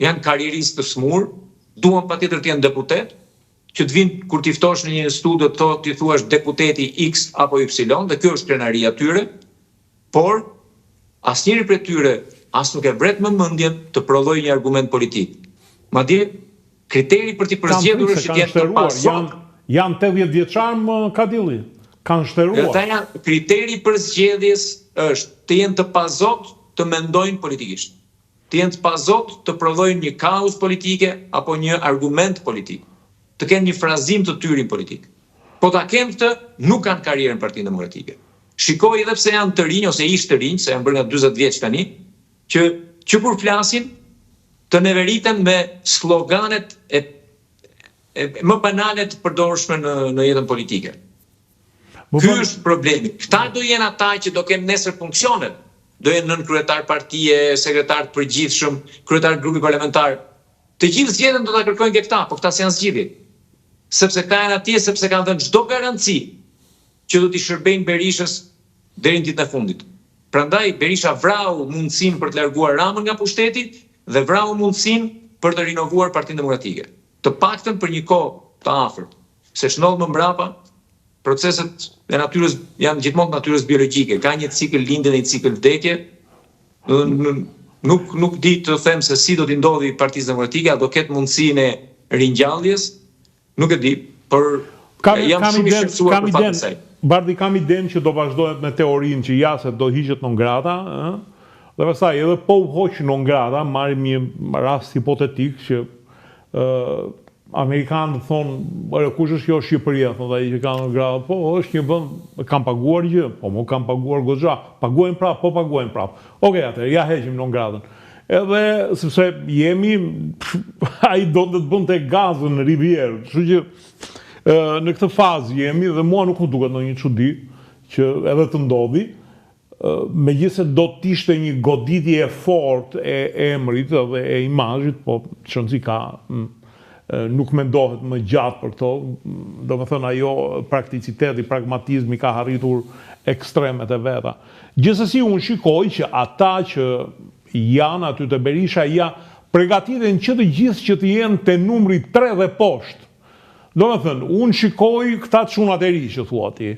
janë karrieristë të smur, duan patjetër të jenë deputet, që të vinë kur t'i ftosh në një studio të thotë t'i thuash deputeti X apo Y, dhe kjo është krenaria tyre, por asnjëri prej tyre as nuk e vret më mendjen të prodhojë një argument politik. Madje kriteri për t'i përzgjedhur është që të pasojë. Janë 80 vjeçar më Kadilli. Kanë shtëruar. Kriteri për zgjedhjes është të jenë të pazot të mendojnë politikisht. Të jenë të pazot të prodhojnë një kauz politike apo një argument politik. Të kenë një frazim të tyrin politik. Po ta kenë këtë, nuk kanë karrierën Partinë Demokratike. Shikoj edhe pse janë të rinj ose ish të rinj, se janë bërë nga 40 vjeç tani, që kur flasin të neveriten me sloganet më banale të përdorshme në jetën politike. Ky është problemi. Këta do jenë ata që do kenë nesër funksionet. Do jenë nën kryetar partie, sekretar të përgjithshëm, kryetar grupi parlamentar. Të gjithë zgjedhjen do ta kërkojnë ke këta, po këta s'janë zgjidhur. Sepse ka janë atje, sepse kanë dhënë çdo garanci që do t'i shërbejnë Berishës deri në ditën e fundit. Prandaj Berisha vrau mundësinë për të larguar Ramën nga pushteti dhe vrau mundësinë për të rinovuar Partinë Demokratike. Të paktën për një kohë të afërt, se shndodh më mbrapa, proceset e natyrës janë gjithmonë natyrës biologjike, ka një cikël lindje dhe një cikël vdekje. Nuk di të them se si do t'i ndodhi Partisë Demokratike, a do ketë mundësinë e ringjalljes, nuk e di, por jam shumë i shqetësuar për fatin e saj. Bardhi, kam idenë që do vazhdohet me teorinë që se do hiqet non grata, dhe pastaj edhe po u hoq non grata, marrim një rast hipotetik që Amerikanët thonë, kush është kjo Shqipëria, thonë ai që ka non grata, po është një vend, kam paguar gjë, po mo kam paguar goxha, paguajmë prap, po paguajmë prap. Okej, atëherë ja heqim non gratën. Edhe sepse jemi, ai do të bënte gazën në Rivierë, kështu që në këtë fazë jemi dhe mua nuk më duket ndonjë çudi që edhe të ndodhi. megjithëse do t'ishte një goditje e fortë e emrit dhe e imazhit, po çonci ka nuk mendohet më gjatë për këto, domethënë ajo prakticiteti, pragmatizmi ka arritur ekstremet e veta. Gjithsesi unë shikoj që ata që janë aty te Berisha përgatiten që të gjithë që të jenë te numri 3 dhe poshtë. Domethënë, unë shikoj këta çunat e ri që thua ti.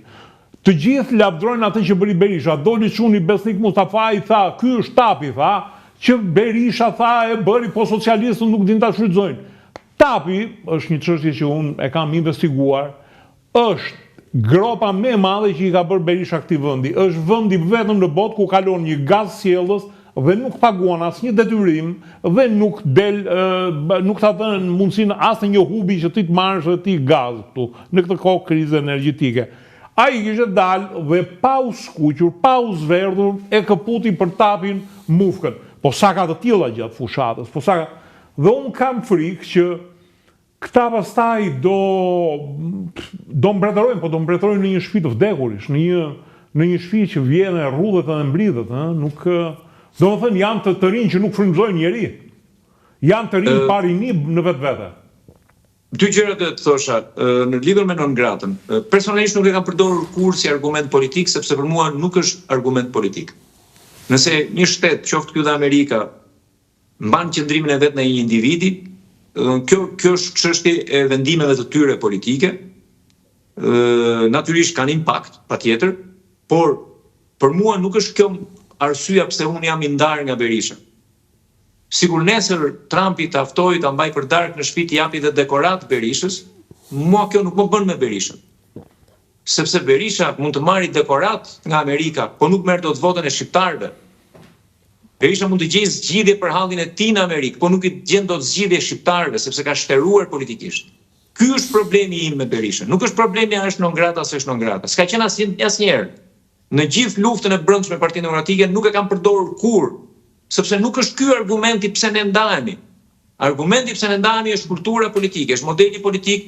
Të gjithë lavdrojnë atë që bëri Berisha. Doli çuni Besnik Mustafaj tha, ky është Tapi, tha, që Berisha tha e bëri po socialistët nuk din ta shfrytëzojnë. Tapi është një çështje që unë e kam investiguar, është gropa më e madhe që i ka bërë Berisha këtij vendi. Është vendi vetëm në botë ku kalon një gaz sjellës dhe nuk paguan asnjë detyrim dhe nuk ta dhënë mundësinë as një hubi që ti të marrësh dhe ti gaz këtu në këtë kohë krize energjetike. Ai kishte dalë dhe pa u skuqur, pa u zverdhur e këputi për Tapin mufkën. Po sa ka të tilla gjatë fushatës, po sa ka. Dhe unë kam frikë që këta pastaj do mbretërojnë, po do mbretërojnë në një shtëpi të vdekurish, në një shtëpi që vjen e rrudhet dhe mblidhet, nuk domethënë janë të rinj që nuk frymëzojnë njeri. Janë të rinj pa rini në vetvete. Dy gjëra të thosha, në lidhur me non-gratën. Personalisht nuk e kam përdorur kurrë si argument politik, sepse për mua nuk është argument politik. Nëse një shtet, qoftë ky dhe Amerika, mban qëndrimin e vet në një individi, kjo është çështje e vendimeve të tyre politike. Natyrisht kanë impakt, patjetër, por për mua nuk është kjo arsyeja pse unë jam i ndarë nga Berisha. Sigur nesër Trumpi ta ftoi ta mbaj për darkë në shtëpi të japi dhe dekorat Berishës, mua kjo nuk më bën me Berishën. Sepse Berisha mund të marrë dekorat nga Amerika, po nuk merr dot votën e shqiptarëve. Berisha mund të gjejë zgjidhje për hallin e tij në Amerikë, po nuk i gjen dot zgjidhje shqiptarëve sepse ka shtëruar politikisht. Ky është problemi im me Berishën. Nuk është problemi a është non grata ose është non grata. S'ka qenë asnjëherë. Në gjithë luftën e brendshme me Partinë Demokratike nuk e kam përdorur kurrë, sepse nuk është ky argumenti pse ne ndahemi. Argumenti pse ne ndahemi është kultura politike, është modeli politik,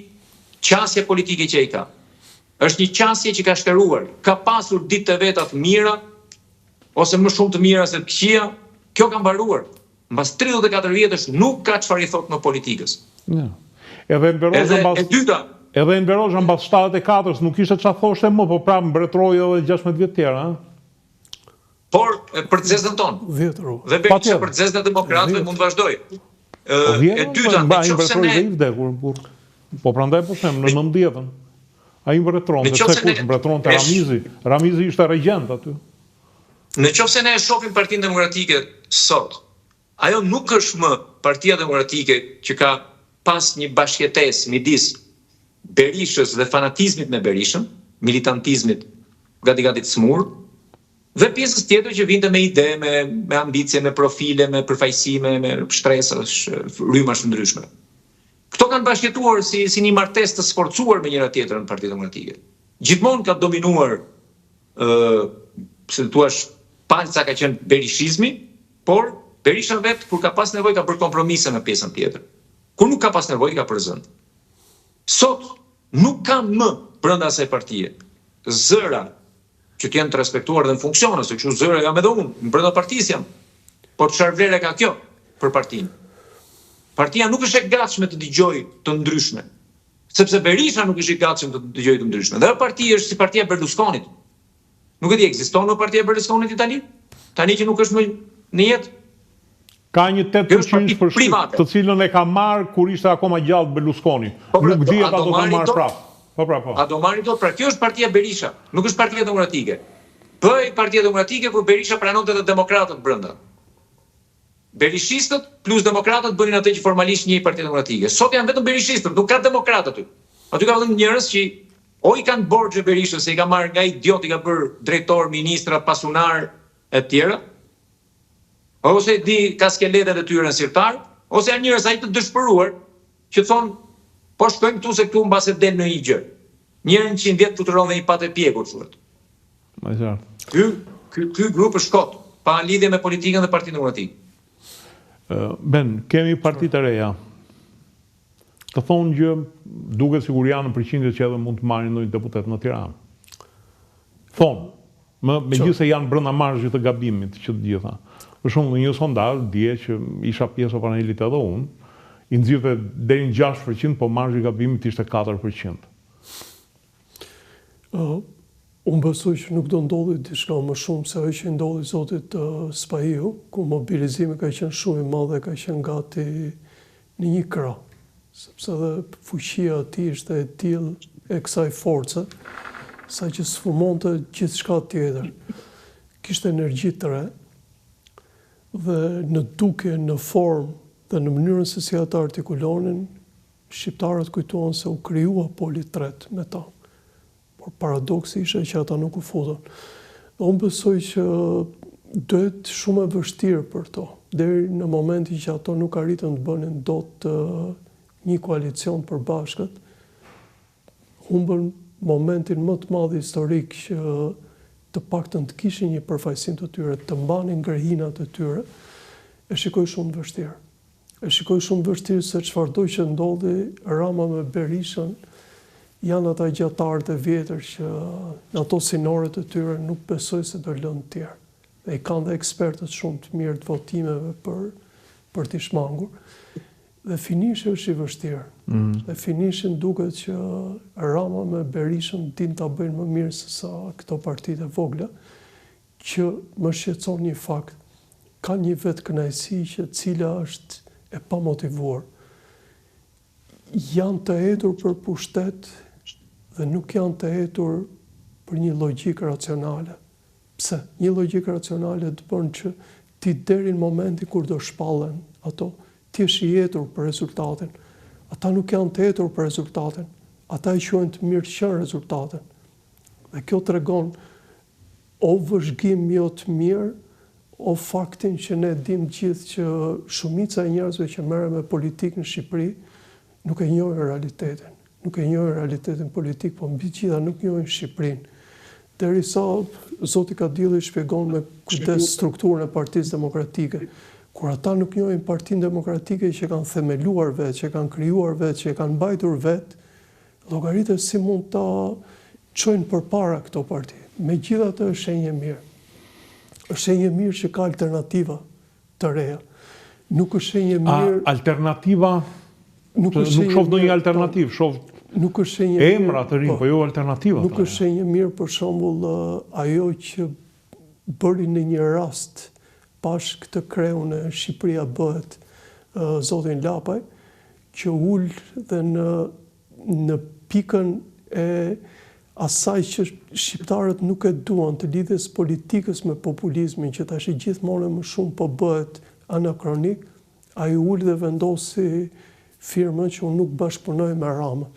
qasja politike që ai ka. Është një qasje që ka shtëruar, ka pasur ditë të veta të mira ose më shumë të mira se të këqija, kjo ka mbaruar. Mbas 34 vjetësh nuk ka çfarë i thot në politikës. Edhe Enver Hoxha mbas 74-s nuk ishte çfarë thoshte më, po prapë mbretroi edhe 16 vjet tjera, Por për të zezën tonë. Dhe Berisha për të zezën e demokratëve mund të vazhdoj. E dyta, nëse ne po prandaj po them në 19-ën. Ai mbretron, sepse kush mbretron te Ramizi? Ramizi ishte regjent aty. Nëse ne e shohim Partinë Demokratike sot, ajo nuk është më Partia Demokratike që ka pas një bashkëtesë midis Berishës dhe fanatizmit me Berishën, militantizmit gati të smur, dhe pjesës tjetër që vinte me ide, me ambicie, me profile, me përfaqësime, me shtresa, rrymash të ndryshme. Këto kanë bashkëtuar si një martesë të sforcuar me njëra tjetrën në Partinë Demokratike. Gjithmonë ka dominuar, se thua, palca ka qenë berishizmi, por Berisha vetë kur ka pas nevojë ka bërë kompromise me pjesën tjetër. Kur nuk ka pas nevojë ka përzënë. Sot nuk ka më brenda asaj partie zëra që të jenë të respektuar dhe në funksionë, se kështu zëra jam edhe unë, brenda partisë jam. Por çfarë vlere ka kjo për partinë? Partia nuk është e gatshme të dëgjojë të ndryshme, sepse Berisha nuk është i gatshëm të dëgjojë të ndryshme. Dhe partia është si partia e Berlusconit. Nuk e di, ekziston në partia e Berlusconit në Itali? Tani që nuk është më në jetë. Ka një 8% për shtyp, të cilën e ka marrë kur ishte akoma gjallë Berlusconi. Nuk dihet ato do ta marrë prapë. Po. A do marrin dot? Pra kjo është partia Berisha, nuk është Partia Demokratike. Bëj Partia Demokratike kur Berisha pranonte të demokratët brenda. Berishistët plus demokratët bënin atë që formalisht njeh Partia Demokratike. Sot janë vetëm berishistët, nuk ka demokratë aty. Aty ka vetëm njerëz që o i kanë borxhe Berishës, se i ka marrë nga idiot, i ka bërë drejtor, ministra, pasunar e tjera. Ose di ka skeletet e tyre zyrtar, ose janë njerëz ai të dëshpëruar që thonë po shkojmë këtu se këtu mbase del në një gjë. Njërin 100 vjet fluturon dhe i patë pjekur thuhet. Më qartë. Ky grup është kot, pa lidhje me politikën dhe Partinë Demokratike. Ben, kemi parti të reja. Të thonë gjë, duket sikur janë në përqindje që edhe mund të marrin ndonjë deputet në Tiranë. Thonë, Megjithëse janë brenda marzhit të gabimit që të gjitha. Për shembull, një sondazh dje që isha pjesë e panelit edhe unë, i nxirrte deri në 6%, po marzhi i gabimit ishte 4%. Unë besoj që nuk do ndodhi diçka më shumë se ajo që ndodhi zotit Spahiu, ku mobilizimi ka qenë shumë i madh dhe ka qenë gati në një krah, sepse edhe fuqia e tij ishte e tillë e kësaj force, sa që sfumonte gjithçka tjetër. Kishte energji të re dhe në duke, në formë dhe në mënyrën se si ata artikulonin, shqiptarët kujtuan se u krijua poli tret me ta. Por paradoksi ishte që ata nuk u futën. Dhe unë besoj që duhet shumë e vështirë për to, deri në momentin që ato nuk arritën të bënin dot një koalicion përbashkët, humbën momentin më të madh historik që të paktën të kishin një përfaqësim të tyre, të mbanin grehinat e tyre, e shikoj shumë të vështirë. E shikoj shumë të vështirë se çfarëdo që ndodhi, Rama me Berishën janë ata gjatarët e vjetër që në ato sinoret e tyre nuk besoj se do lënë të tjerë. Dhe i kanë dhe ekspertët shumë të mirë të votimeve për t'i shmangur. Dhe finishi është i vështirë. Dhe finishin duket që Rama me Berishën din ta bëjnë më mirë se sa këto partitë e vogla, që më shqetëson një fakt. Ka një vetkënaqësi që cila është e pamotivuar. Janë të hetur për pushtet dhe nuk janë të hetur për një logjikë racionale. Pse? Një logjikë racionale të bën që ti deri në momentin kur do shpallen ato, ti je i hetur për rezultatin. Ata nuk janë të hetur për rezultatin. Ata i quajnë të mirë qenë rezultatin. Dhe kjo tregon o vëzhgim jo të mirë, o faktin që ne dim gjithë që shumica e njerëzve që merren me politikë në Shqipëri nuk e njohin realitetin. Nuk e njohin realitetin politik, po mbi gjitha nuk njohin Shqipërinë. Derisa zoti Kadilli shpjegon me kujdes strukturën e Partisë Demokratike, kur ata nuk njohin Partinë Demokratike që kanë themeluar vetë, që kanë krijuar vetë, që kanë mbajtur vetë, llogaritë si mund ta çojnë përpara këto parti. Megjithatë është shenjë mirë. Është shenjë mirë që ka alternativa të reja. Nuk është shenjë mirë. Alternativa nuk shoh ndonjë alternativë, shoh nuk është shenjë emra të rinj, po jo alternativa. Nuk është shenjë mirë për shembull ajo që bëri në një rast pash këtë kreun e Shqipëria bëhet zotin Lapaj, që ul dhe në pikën e asaj që shqiptarët nuk e duan, të lidhjes politikës me populizmin, që tash gjithmonë më shumë po bëhet anakronik, ai ul dhe vendosi firmën që unë nuk bashkëpunoj me Ramën.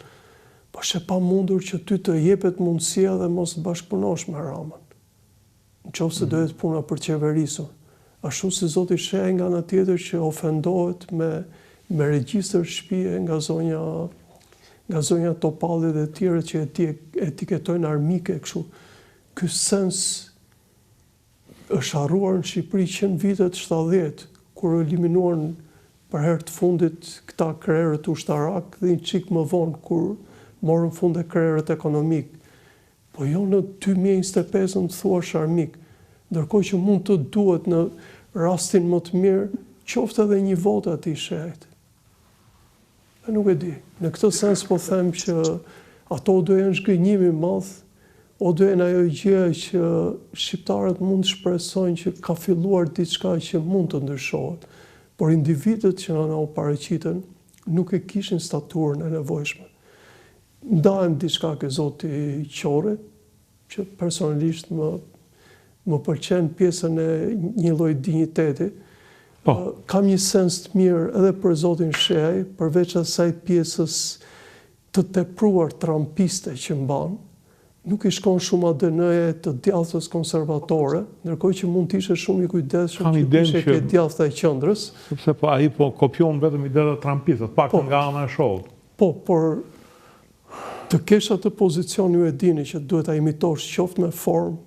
Po është e pamundur që ty të jepet mundësia dhe mos bashkëpunosh me Ramën. Nëse do jetë puna për qeverisur. Ashtu si zoti Sheh nga ana tjetër që ofendohet me regjistër shtëpie nga zonja Topalli dhe të tjerë që etiketojnë armike kështu. Ky sens është harruar në Shqipëri që në vitet 70, kur eliminuan për herë të fundit këta krerët ushtarak dhe një çik më vonë kur morën fund e krerët ekonomik. Po jo në 2025 të thuash armik, ndërkohë që mund të duhet në rastin më të mirë qoftë edhe një votë atij Shehit. E nuk e di. Në këtë sens po them që ato do jenë zhgënjim i madh, o do jenë ajo gjë që shqiptarët mund të shpresojnë që ka filluar diçka që mund të ndryshohet, por individët që na u paraqiten nuk e kishin staturën e nevojshme. Ndahem diçka ke zoti Qore, që personalisht më pëlqen pjesën e një lloj dinjiteti. Kam një sens të mirë edhe për zotin Shehaj, përveç asaj pjesës të tepruar trampiste që mban, nuk i shkon shumë ADN-je të djathtas konservatore, ndërkohë që mund të ishe shumë i kujdesshëm që ishe ke djathta e qendrës. Sepse po ai po kopjon vetëm ideat trampiste, pak nga ana e shohut. Po, por të kesh atë pozicion ju e dini që duhet ta imitosh qoftë me formë,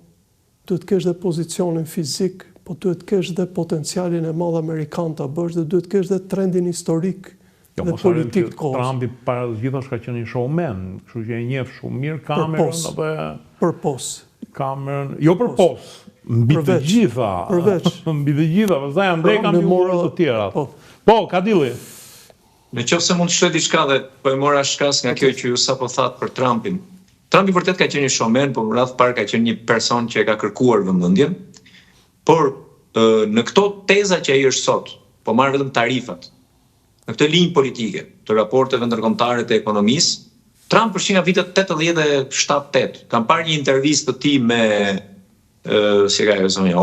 duhet të kesh dhe pozicionin fizik, po duhet të kesh dhe potencialin e madh amerikan ta bësh dhe duhet të kesh dhe trendin historik dhe politik të kohës. Trumpi para gjithash ka qenë një showman, kështu që e njeh shumë mirë kamerën dhe përpos. Cameron, jo për pos, mbi të gjitha. Përveç. Mbi të gjitha, pastaj andej kam figura të tjera. Po, Kadilli. Në qoftë se mund të shtoj diçka dhe po e mora shkas nga kjo që ju sapo thatë për Trumpin. Trumpi vërtet ka qenë një showman, por në radh parë ka qenë një person që e ka kërkuar vëmendjen. Por në këto teza që ai është sot, po marr vetëm tarifat. Në këtë linjë politike të raporteve ndërkombëtare të ekonomisë, Trump është nga vitet 87-8. Kam parë një intervistë të tij me si ka thënë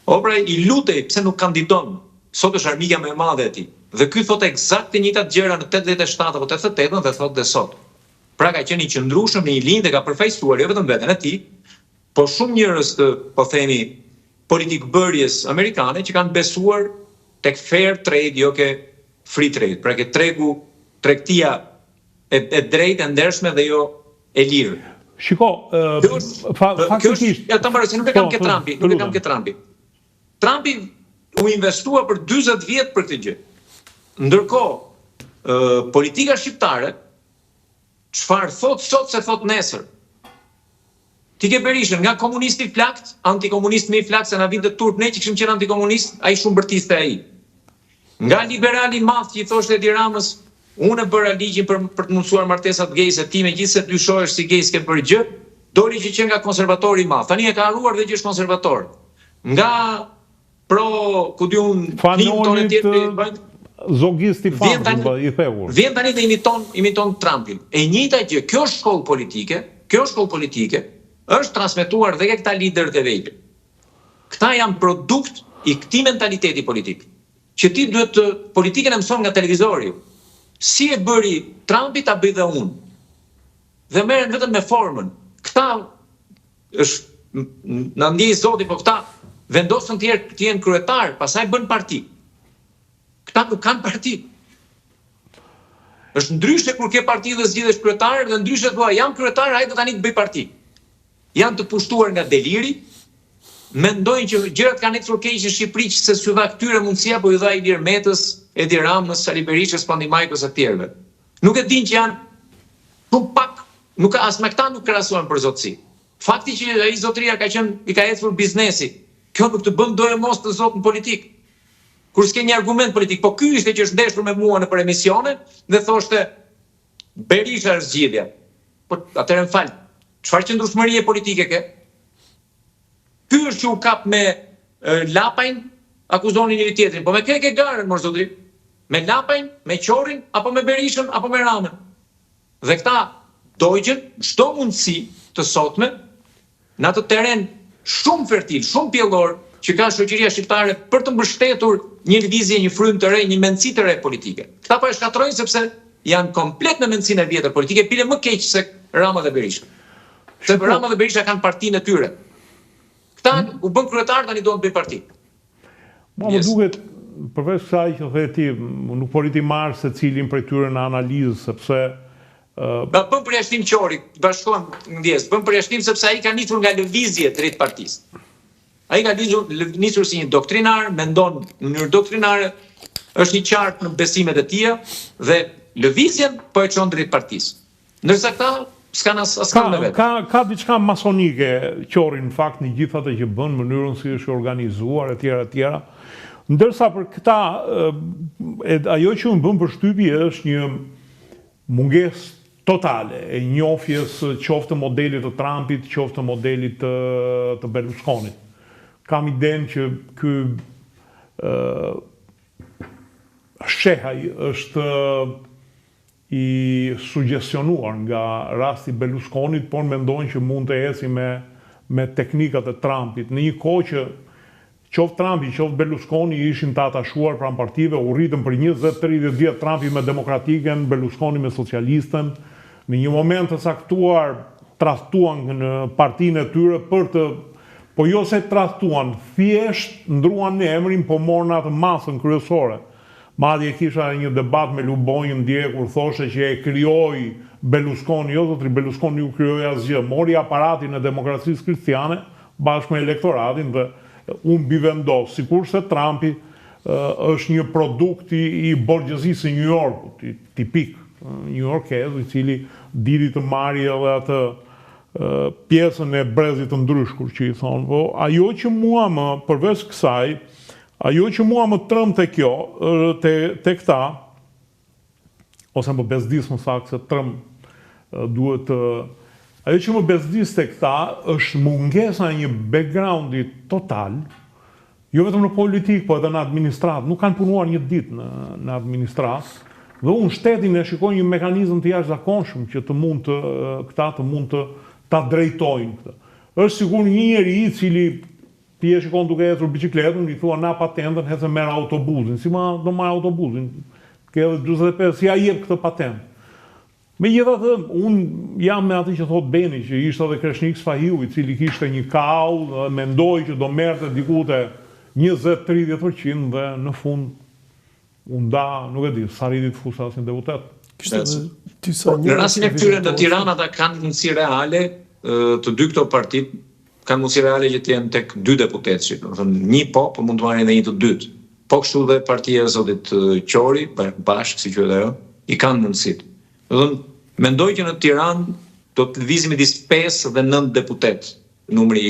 Oprah i lutej pse nuk kandidon. Sot është armikja më e madhe e tij. Dhe ky thotë eksakt të njëjtat gjëra në 87 apo 88 dhe thotë dhe sot. Pra ka qenë i qëndrueshëm në një linjë dhe ka përfaqësuar jo vetëm veten e tij, por shumë njerëz të, po themi, politikbërjes amerikane që kanë besuar tek fair trade, jo ke free trade. Pra ke tregtia e drejtë, e ndershme dhe jo e lirë. Shiko, faktikisht... Ja, ta mbaroj, se nuk e kam ke Trumpi. Trumpi u investua për 40 vjet për këtë gjë. Ndërkohë, politika shqiptare, çfarë thot sot se thot nesër. Ti ke Berishën, nga komunisti flakt, antikomunist me i flakt, se na vinte turp, ne që kishim qenë antikomunist, ai shumë bërtiste ai. Nga liberali madh që i thoshte Edi Ramës, unë e bëra ligjin për të mundsuar martesat gejse, ti megjithëse dyshohesh si gej s'ke bërë gjë, doli që qenë nga konservatori i madh. Tani e ka harruar dhe që është konservator. Nga ku diun Clinton e tjerë zogisti famshëm i thevur. Vjen tani dhe imiton Trumpin. E njëjta gjë, kjo shkollë politike është transmetuar dhe ke këta liderët e vejtë. Këta janë produkt i këtij mentaliteti politik. Që ti duhet të politikën e mëson nga televizori. Si e bëri Trumpi ta bëj dhe unë. Dhe merren vetëm me formën. Këta është na ndjej Zoti, po këta vendosën të jenë kryetar, pastaj bën parti. Këta nuk kanë parti. Është ndryshe kur ke parti dhe zgjidhesh kryetar, dhe ndryshe thua jam kryetar, ai do tani të bëj parti. Janë të pushtuar nga deliri, mendojnë që gjërat kanë ecur keq në Shqipëri, që se s'u dha këtyre mundësia, po i dha Ilir Metës, Edi Ramës, Sali Berishës, Pandimajkës e tjerëve. Nuk e din që janë shumë pak, as me këta nuk krahasohen për zotësi. Fakti që ai zotëria i ka ecur biznesi, kjo nuk të bën doje mos të zot në politikë. Kur s'ke një argument politik, po ky ishte që është ndeshur me mua nëpër emisione dhe thoshte Berisha është zgjidhja. Po atëherë më fal, çfarë qëndrueshmërie politike ke? Ky është që u kap me Lapajn, akuzonin njëri tjetrin, po me ke garën, mor zotri. Me Lapajn, me Qorin, apo me Berishën, apo me Ramën. Dhe këta dojgjën çdo mundësi të sotme në atë teren shumë fertil, shumë pjellor, që ka shoqëria shqiptare për të mbështetur një lëvizje, një frym të re, një mendësi të re politike. Këta po e shkatrojnë sepse janë komplet në mendësinë e vjetër politike, bile më keq se Rama dhe Berisha. Se Rama dhe Berisha kanë partinë e tyre. Këta u bën kryetar, tani do të bëjnë parti. Më duket, përveç kësaj që the ti, nuk po riti marr secilin prej tyre në analizë, sepse bën përjashtim Qori, bashkohen ndjes, bën përjashtim sepse ai ka nisur nga lëvizje drejt partisë. Ai ka nisur si një doktrinar, mendon në mënyrë doktrinare, është një qartë në besimet e tija dhe lëvizjen po e çon drejt partisë. Ndërsa këta s'kan askan me vetë. Ka diçka masonike Qori në fakt në gjithë ato që bën, mënyrën si është organizuar etj. Ndërsa për këta ajo që më bën përshtypje është një mungesë totale e njohjes qoftë modelit të Trumpit, qoftë modelit të Berlusconit. Kam idenë që ky shehaj është i suggestionuar nga rasti Berlusconit, por mendojnë që mund të eci me teknikat e Trumpit. Në një kohë që qoftë Trumpi, qoftë Berlusconi ishin të atashuar pranë partive, u rritën për 20-30 vjet Trumpi me demokratiken, Berlusconi me socialistën. Në një moment të saktuar trahtuan në partinë e tyre për të, po jo se trahtuan, thjesht ndruan në emrin, po morën atë masën kryesore. Madje kisha një debat me Lubonjën dje kur thoshe që e krijoi Berlusconi, jo zotri Berlusconi u krijoi asgjë, mori aparatin e demokracisë kristiane bashkë me elektoratin dhe unë bivendos, sikurse Trumpi është një produkt i borgjezisë së New Yorkut, tipik. newyorkez, I cili diri të marrë edhe atë pjesën e brezit të ndryshkur që I thonë. Po ajo që mua më, përveç kësaj, ajo që mua më trëm të kjo, te këta, ose më bezdis më saktë se trëm duhet të... Ajo që më bezdis të këta është mungesa një backgroundi total, jo vetëm në politikë, po edhe në administratë. Nuk kanë punuar një ditë në administratë, dhe unë shtetin e shikoj një mekanizëm të jashtëzakonshëm që këta të mund të ta drejtojnë këtë. Është sigur një njeri I cili ti e shikon duke ecur biçikletën, I thua na patentën, hece merr autobusin. Si ma do marr autobusin? Ke edhe 45, si ja jep këtë patentë? Megjithatë, unë jam me atë që thot Beni, që ishte edhe Kreshnik Sfahiu, I cili kishte një kau, dhe mendoj që do merrte diku te 20-30% dhe në fund unë da, nuk e di, sa rritit fusa si deputet. Në rastin e këtyre në Tiranë ata kanë mundësi reale, të dy këto partit kanë mundësi reale që të jenë tek 2 deputetësh. Një po mund të marrin edhe një të dytë. Po kështu dhe partia e zotit Qori, bashkë si quhet ajo, I kanë mundësitë. Mendoj që në Tiranë do të lëvizim midis 5 dhe 9 deputet, numri I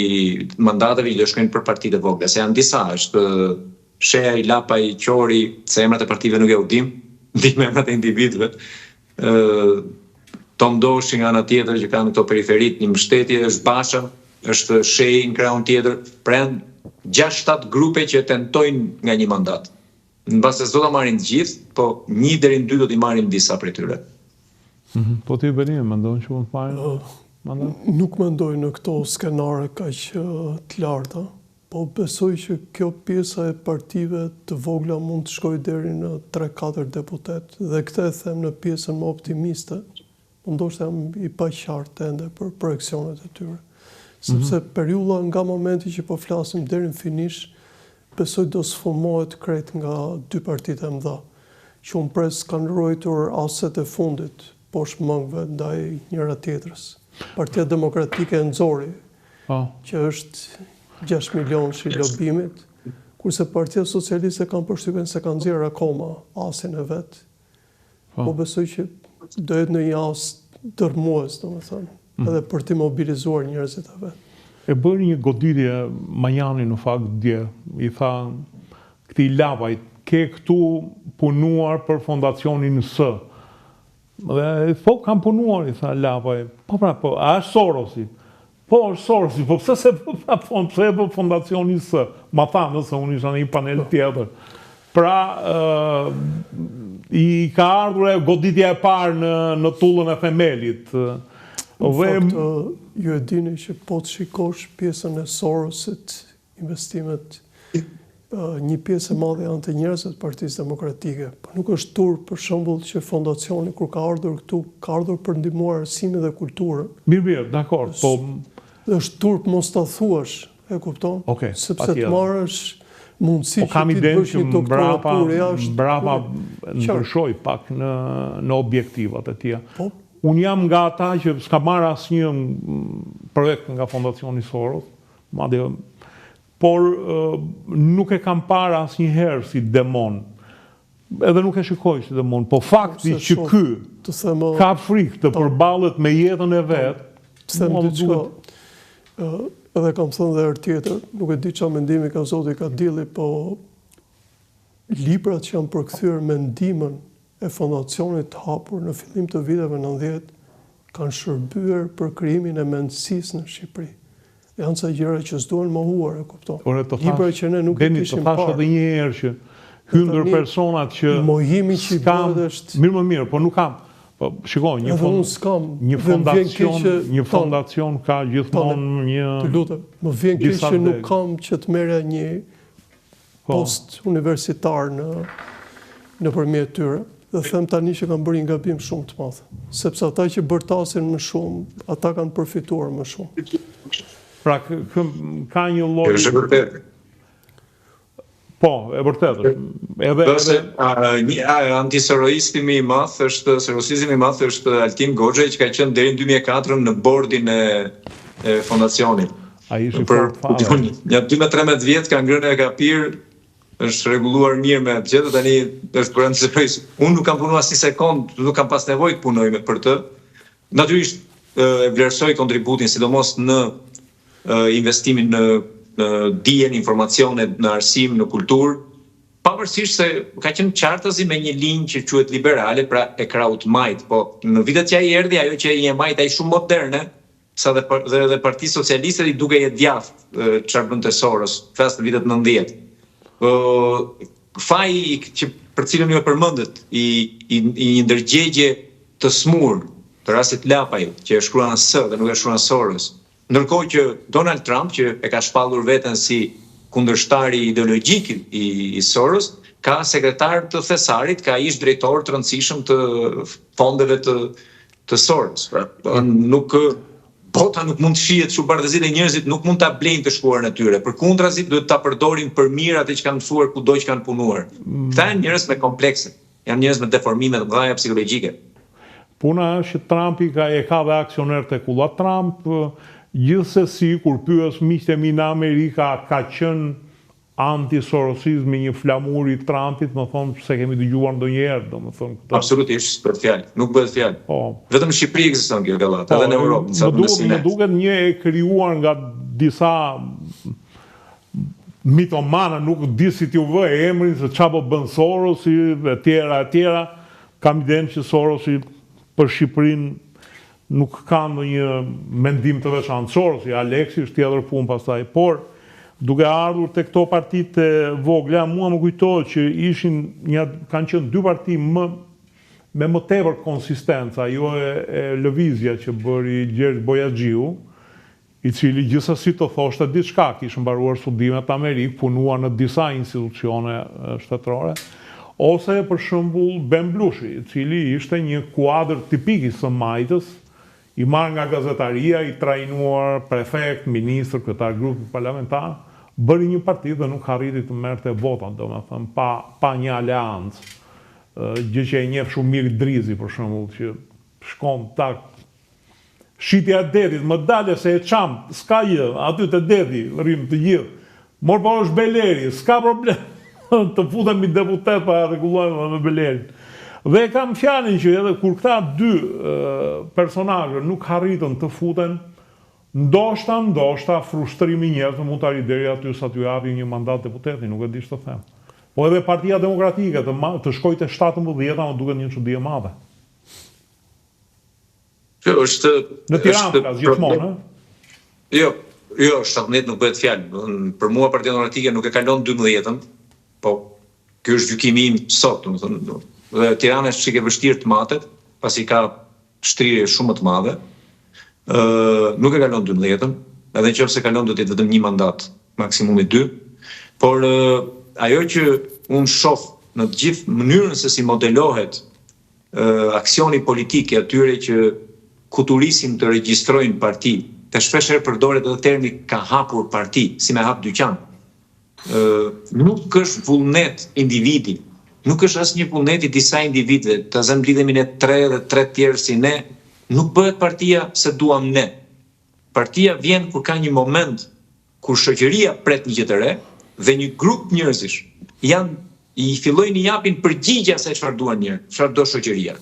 mandateve që do shkojnë për partitë e vogla, se janë disa, është Sheja I Lapa I Qori, se emrat e partive nuk e u dim emrat e individëve. Tom Doshi nga ana tjetër që kanë këto periferit, një mbështetje është Basha, është Shehi në krahun tjetër, pra 6-7 grupe që tentojnë nga një mandat. Në base s'do ta marrin të gjithë, po 1 deri në 2 do t'i marrin disa prej tyre. Po ti Beni, mendon që mund të marrin mandat? Nuk mendoj në këto skenare kaq të larta, po besoj që kjo pjesa e partive të vogla mund të shkojë deri në 3-4 deputet, dhe këtë e them në pjesën më optimiste, po ndoshta jam I paqartë ende për projeksionet e tyre. Sepse periudha nga momenti që po flasim deri në finish, besoj do sfumohet krejt nga 2 partitë e mëdha, që unë pres kanë ruajtur aset e fundit poshtë mëngëve ndaj njëra tjetrës. Partia Demokratike e Nxori, që është 6 milion shi lobimit, kurse Partia Socialiste kanë përshtypjen se kanë nxjerrë akoma asin e vet. Po besoj që do jetë në një as dërmues, domethënë, edhe për të mobilizuar njerëzit e vet. E bëri një goditje Majani në fakt dje, I tha këtij Lavajt, ke këtu punuar për fondacionin S. Dhe po kam punuar, I tha Lavaj. Po, a është Sorosi? Po, është Sorosi, po pse e po fondacioni S? Ma tha nëse unë isha në një panel tjetër. Pra, I ka ardhur goditja e parë në tullën e themelit. Në fakt, ju e dini që po të shikosh pjesën e Sorosit, investimet, një pjesë e madhe janë të njerëzve të Partisë Demokratike. Po nuk është turp për shembull që fondacioni kur ka ardhur këtu, ka ardhur për ndihmuar arsimin dhe kulturën. Mirë, dakor, po është turp mos ta thuash, e kupton? Okej, sepse të marrësh mundësi që ti të bësh një doktoraturë jashtë. Brapa ndryshoj pak në objektivat e tija. Unë jam nga ata që s'ka marrë asnjë projekt nga Fondacioni Soros, madje por nuk e kam parë asnjëherë si demon. Edhe nuk e shikoj si demon, po fakti që ky ka frikë të përballet me jetën e vet, edhe kam thënë dhe herë tjetër, nuk e di çfarë mendimi ka zoti Kadilli, po librat që janë përkthyer me ndihmën e fondacionit të hapur në fillim të viteve 90 kanë shërbyer për krijimin e mendësisë në Shqipëri. Janë ca gjëra që s'duhen mohuar, e kupton. Libra që ne nuk I kishim parë. Të thash edhe një herë që hyndër personat që mohimi që I bëhet është mirë, po nuk kam. Po shikoj, një fondacion ka gjithmonë një të lutem, më vjen keq që nuk kam që të merre një post universitar nëpërmjet tyre. Dhe them tani që kanë bërë një gabim shumë të madh, sepse ata që bërtasin më shumë, ata kanë përfituar më shumë. Pra, ka një lloj. Është vërtet. Po, e vërtet është. Antisorosisti më I madh është Altin Goxha, që ka qenë deri në 2004 në bordin e fondacionit. Ai ishte fort fare. Ja 12-13 vjet ka ngrënë e ka pirë është rregulluar mirë me gjë, tani është për anësoj. Unë nuk kam punuar as një sekond, nuk kam pas nevojë të punoj për të. Natyrisht e vlerësoj kontributin, sidomos në investimin në dijen, informacione, në arsim, në kulturë, pavarësisht se ka qenë qartësi me një linjë që quhet liberale, pra e kraut majt, po në vitet që ai erdhi, ajo që i majt ai shumë moderne, sa dhe Partia Socialiste i duke e djathtë çfarë bënte Soros, flas në vitet 90. Faji që për cilën ju e përmendët, i një ndërgjegje të smur, të rastit Lapaj, që e shkruan S dhe nuk e shkruan Soros. Ndërkohë që Donald Trump, që e ka shpallur veten si kundërshtari ideologjik i Soros, ka sekretar të thesarit, ka ish drejtor të rëndësishëm të fondeve të Soros. Bota nuk mund të shihet shumë bardhëzi dhe njerëzit nuk mund ta blejnë të shkuarën e tyre. Përkundrazi duhet ta përdorin për mirë atë që kanë mësuar kudo që kanë punuar. Këta janë njerëz me komplekse, janë njerëz me deformime të mëdha psikologjike. Puna është që Trumpi e ka dhe aksioner të kulla. Trump, gjithsesi, kur pyes miqtë e mi në Amerika, ka qenë anti-sorosizmi një flamur i Trumpit, më thonë se kemi dëgjuar ndonjëherë, domethënë. Absolutisht, për fjalë, nuk bëhet fjalë. Vetëm në Shqipëri ekziston kjo gallat, edhe në Europë, sa të më duket një e krijuar nga disa mitomana, nuk di si t'ju vë emrin se çfarë po bën Sorosi e tjera. Kam idenë që Sorosi për Shqipërinë nuk ka ndonjë mendim të veçantë. Sorosi, Aleksi është tjetër punë pastaj, por duke ardhur te këto partitë vogla, mua më kujtohet që kanë qenë dy parti me më tepër konsistencë, ajo e Lëvizja që bëri Gjergj Bojaxhiu, i cili gjithsesi të thoshte diçka, kishte mbaruar studimet në Amerikë, punua në disa institucione shtetërore, ose për shembull Ben Blushi, i cili ishte një kuadër tipik i së majtës, i marrë nga gazetaria, i trajnuar prefekt, ministër, kryetar grupi parlamentar, bëri një parti dhe nuk arriti të merrte votat, domethënë pa një aleancë. Gjë që e njeh shumë mirë Drizi, për shembull, që shkon tak shitja e detit, më dale se e çam, s'ka gjë, aty te deti rrim të gjithë. Mor po është Beleri, s'ka problem. Të futemi deputet pa rregullojmë me Belerin. Dhe kam fjalën që edhe kur këta dy personazhe nuk arritën të futen, ndoshta frustrimi i njerëzve mund të arrijë deri aty sa t'ju japi një mandat deputeti, nuk e di ç'të them. Po edhe Partia Demokratike të shkojë te 17, më duket një çudi e madhe. Në Tiranë ka gjithmonë, Jo, 17 nuk bëhet fjalë. Për mua Partia Demokratike nuk e kalon 12-ën, po ky është gjykimi im sot, domethënë. Dhe Tirana është çike vështirë të matet, pasi ka shtrirje shumë të madhe. Nuk e kalon 12-ën, edhe nëse kalon do të jetë vetëm një mandat, maksimumi 2. Por ajo që unë shoh në të gjithë mënyrën se si modelohet aksioni politik i atyre që kuturisin të regjistrojnë parti, të shpeshherë përdoret edhe termi ka hapur parti, si me hap dyqan. Nuk është vullnet individi, nuk është asnjë vullnet i disa individëve, të zemblidhemi ne 3 dhe 3 tjerë si ne, nuk bëhet partia se duam ne. Partia vjen kur ka një moment kur shoqëria pret një gjë të re dhe një grup njerëzish i fillojnë i japin përgjigje se çfarë duan njerëz, çfarë do shoqëria.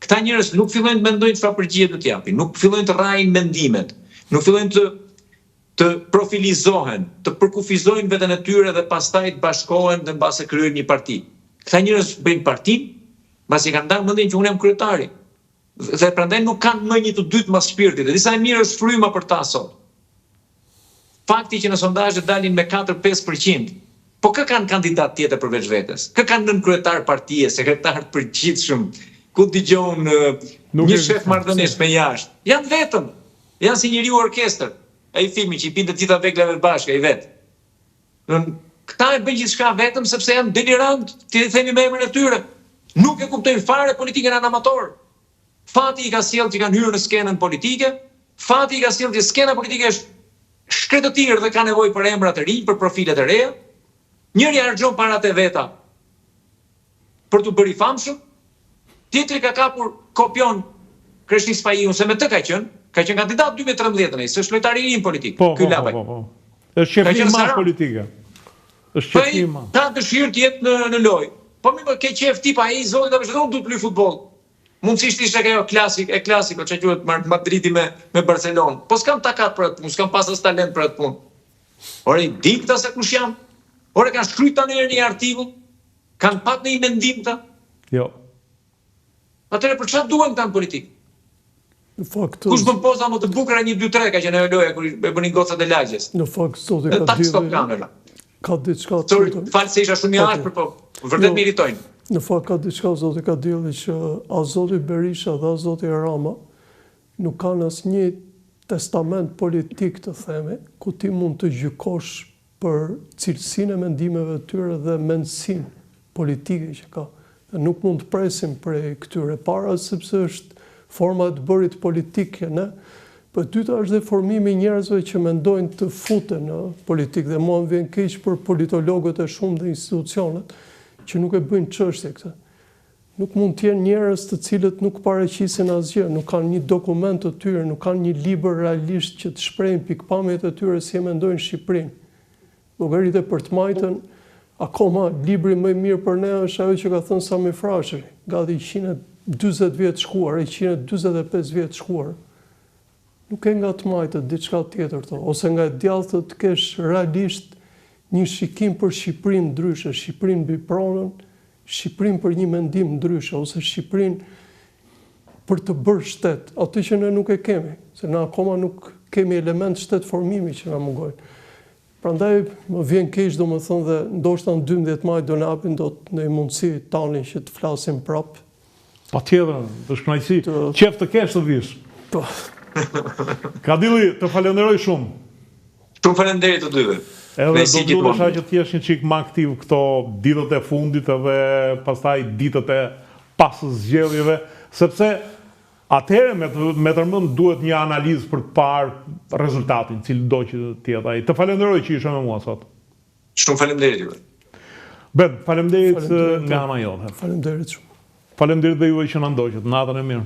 Këta njerëz nuk fillojnë të mendojnë çfarë përgjigje do të japin, nuk fillojnë të rrajnë mendimet, nuk fillojnë të profilizohen, të përkufizojnë veten e tyre dhe pastaj të bashkohen dhe mbase kryejnë një parti. Këta njerëz bëjnë partin, mbasi kanë ndarë mendjen që unë jam kryetari. Dhe prandaj nuk kanë më një të dytë mas shpirtit. Dhe disa e mirë është fryma për ta sot. Fakti që në sondazhe dalin me 4-5%, po kë kanë kandidat tjetër përveç vetes? Kë kanë nën kryetar partie, sekretar të përgjithshëm, ku dëgjon një shef marrëdhëniesh me jashtë? Janë vetëm. Janë si njeriu orkestër. Ai filmi që i binte të gjitha veglave bashkë ai vet. Këta e bëjnë gjithçka vetëm sepse janë delirant, ti i themi me emrin e tyre. Nuk e kuptojnë fare politikën amator. Fati i ka sjellë që kanë hyrë në skenën politike, fati i ka sjellë që skena politike është shkretëtirë dhe ka nevojë për emra të rinj, për profile të reja. Njëri harxhon parat e veta për të bërë i famshëm, tjetri ka kapur kopion Kreshnis Fajiun, se me të ka qenë kandidat 2013-ën, s'është lojtar i ri në politikë. Ky Lapaj. Është shef i madh politike. është Po ai qefima. ka dëshirë të jetë në lojë. Po mi ke qef tipa ai zoti ta vështon du të luaj futboll. Mundësisht ishte ajo klasiko, që quhet Madridi me Barcelonë. Po s'kam takat për atë punë, s'kam pas as talent për atë punë. Ore, di këta se kush jam? Ore, kanë shkruajtur tani një artikull, kanë pat në një mendim ta. Jo. Atëherë për çfarë duhen këta në politikë? Në fakt, Kush bën poza më të bukura 1-2-3 ka qenë ajo loja kur e bënin gocat e lagjes. në fakt zoti Në ka tak stop dilli, kamera. ka diçka Sorry, tjetër. falë se isha shumë i ashpër, po vërtet më iritojnë. Në fakt ka diçka zoti ka dilli që as zoti Berisha dhe as zoti Rama nuk kanë asnjë testament politik të themi, ku ti mund të gjykosh për cilësinë e mendimeve të tyre dhe mendsinë politike që ka. Dhe nuk mund të presim prej këtyre para sepse është forma e të bërit politike, ne. Për dyta është dhe formimi i njerëzve që mendojnë të futen në politikë dhe mua më vjen keq për politologët e shumë dhe institucionet që nuk e bëjnë çështje këtë. Nuk mund të jenë njerëz të cilët nuk paraqisin asgjë, nuk kanë një dokument të tyre, nuk kanë një libër realisht që të shprehin pikpamjet e tyre si e mendojnë Shqipërinë. Llogaritë për të majtën, akoma libri më i mirë për ne është ajo që ka thënë Sami Frashëri, gati 140 vjet shkuar, 145 vjet shkuar. Nuk e nga të majtët diçka tjetër to, ose nga e djallë të kesh realisht një shikim për Shqipërinë ndryshe, Shqipërinë mbi pronën, Shqipërinë për një mendim ndryshe, ose Shqipërinë për të bërë shtet, atë që ne nuk e kemi, se na akoma nuk kemi element shtet formimi që na mungojnë. Prandaj më vjen keq domethënë dhe ndoshta në 12 maj do na japin dot në mundësi tani që të flasim prap. Patjetër, të shkënaqësi. Qef të kesh të vish. Po. Kadilli, të falenderoj shumë. Shumë faleminderit të dyve. Edhe do lutesha që të jesh një çik më aktiv këto ditët e fundit edhe pastaj ditët e pas zgjedhjeve, sepse atëherë me tërmend duhet një analizë për të parë rezultatin, cili do që të jetë ai. Të falenderoj që ishe me mua sot. Shumë faleminderit juve. Ben, faleminderit nga ana jote. Faleminderit shumë. Faleminderit dhe juve që na ndoqët. Natën e mirë.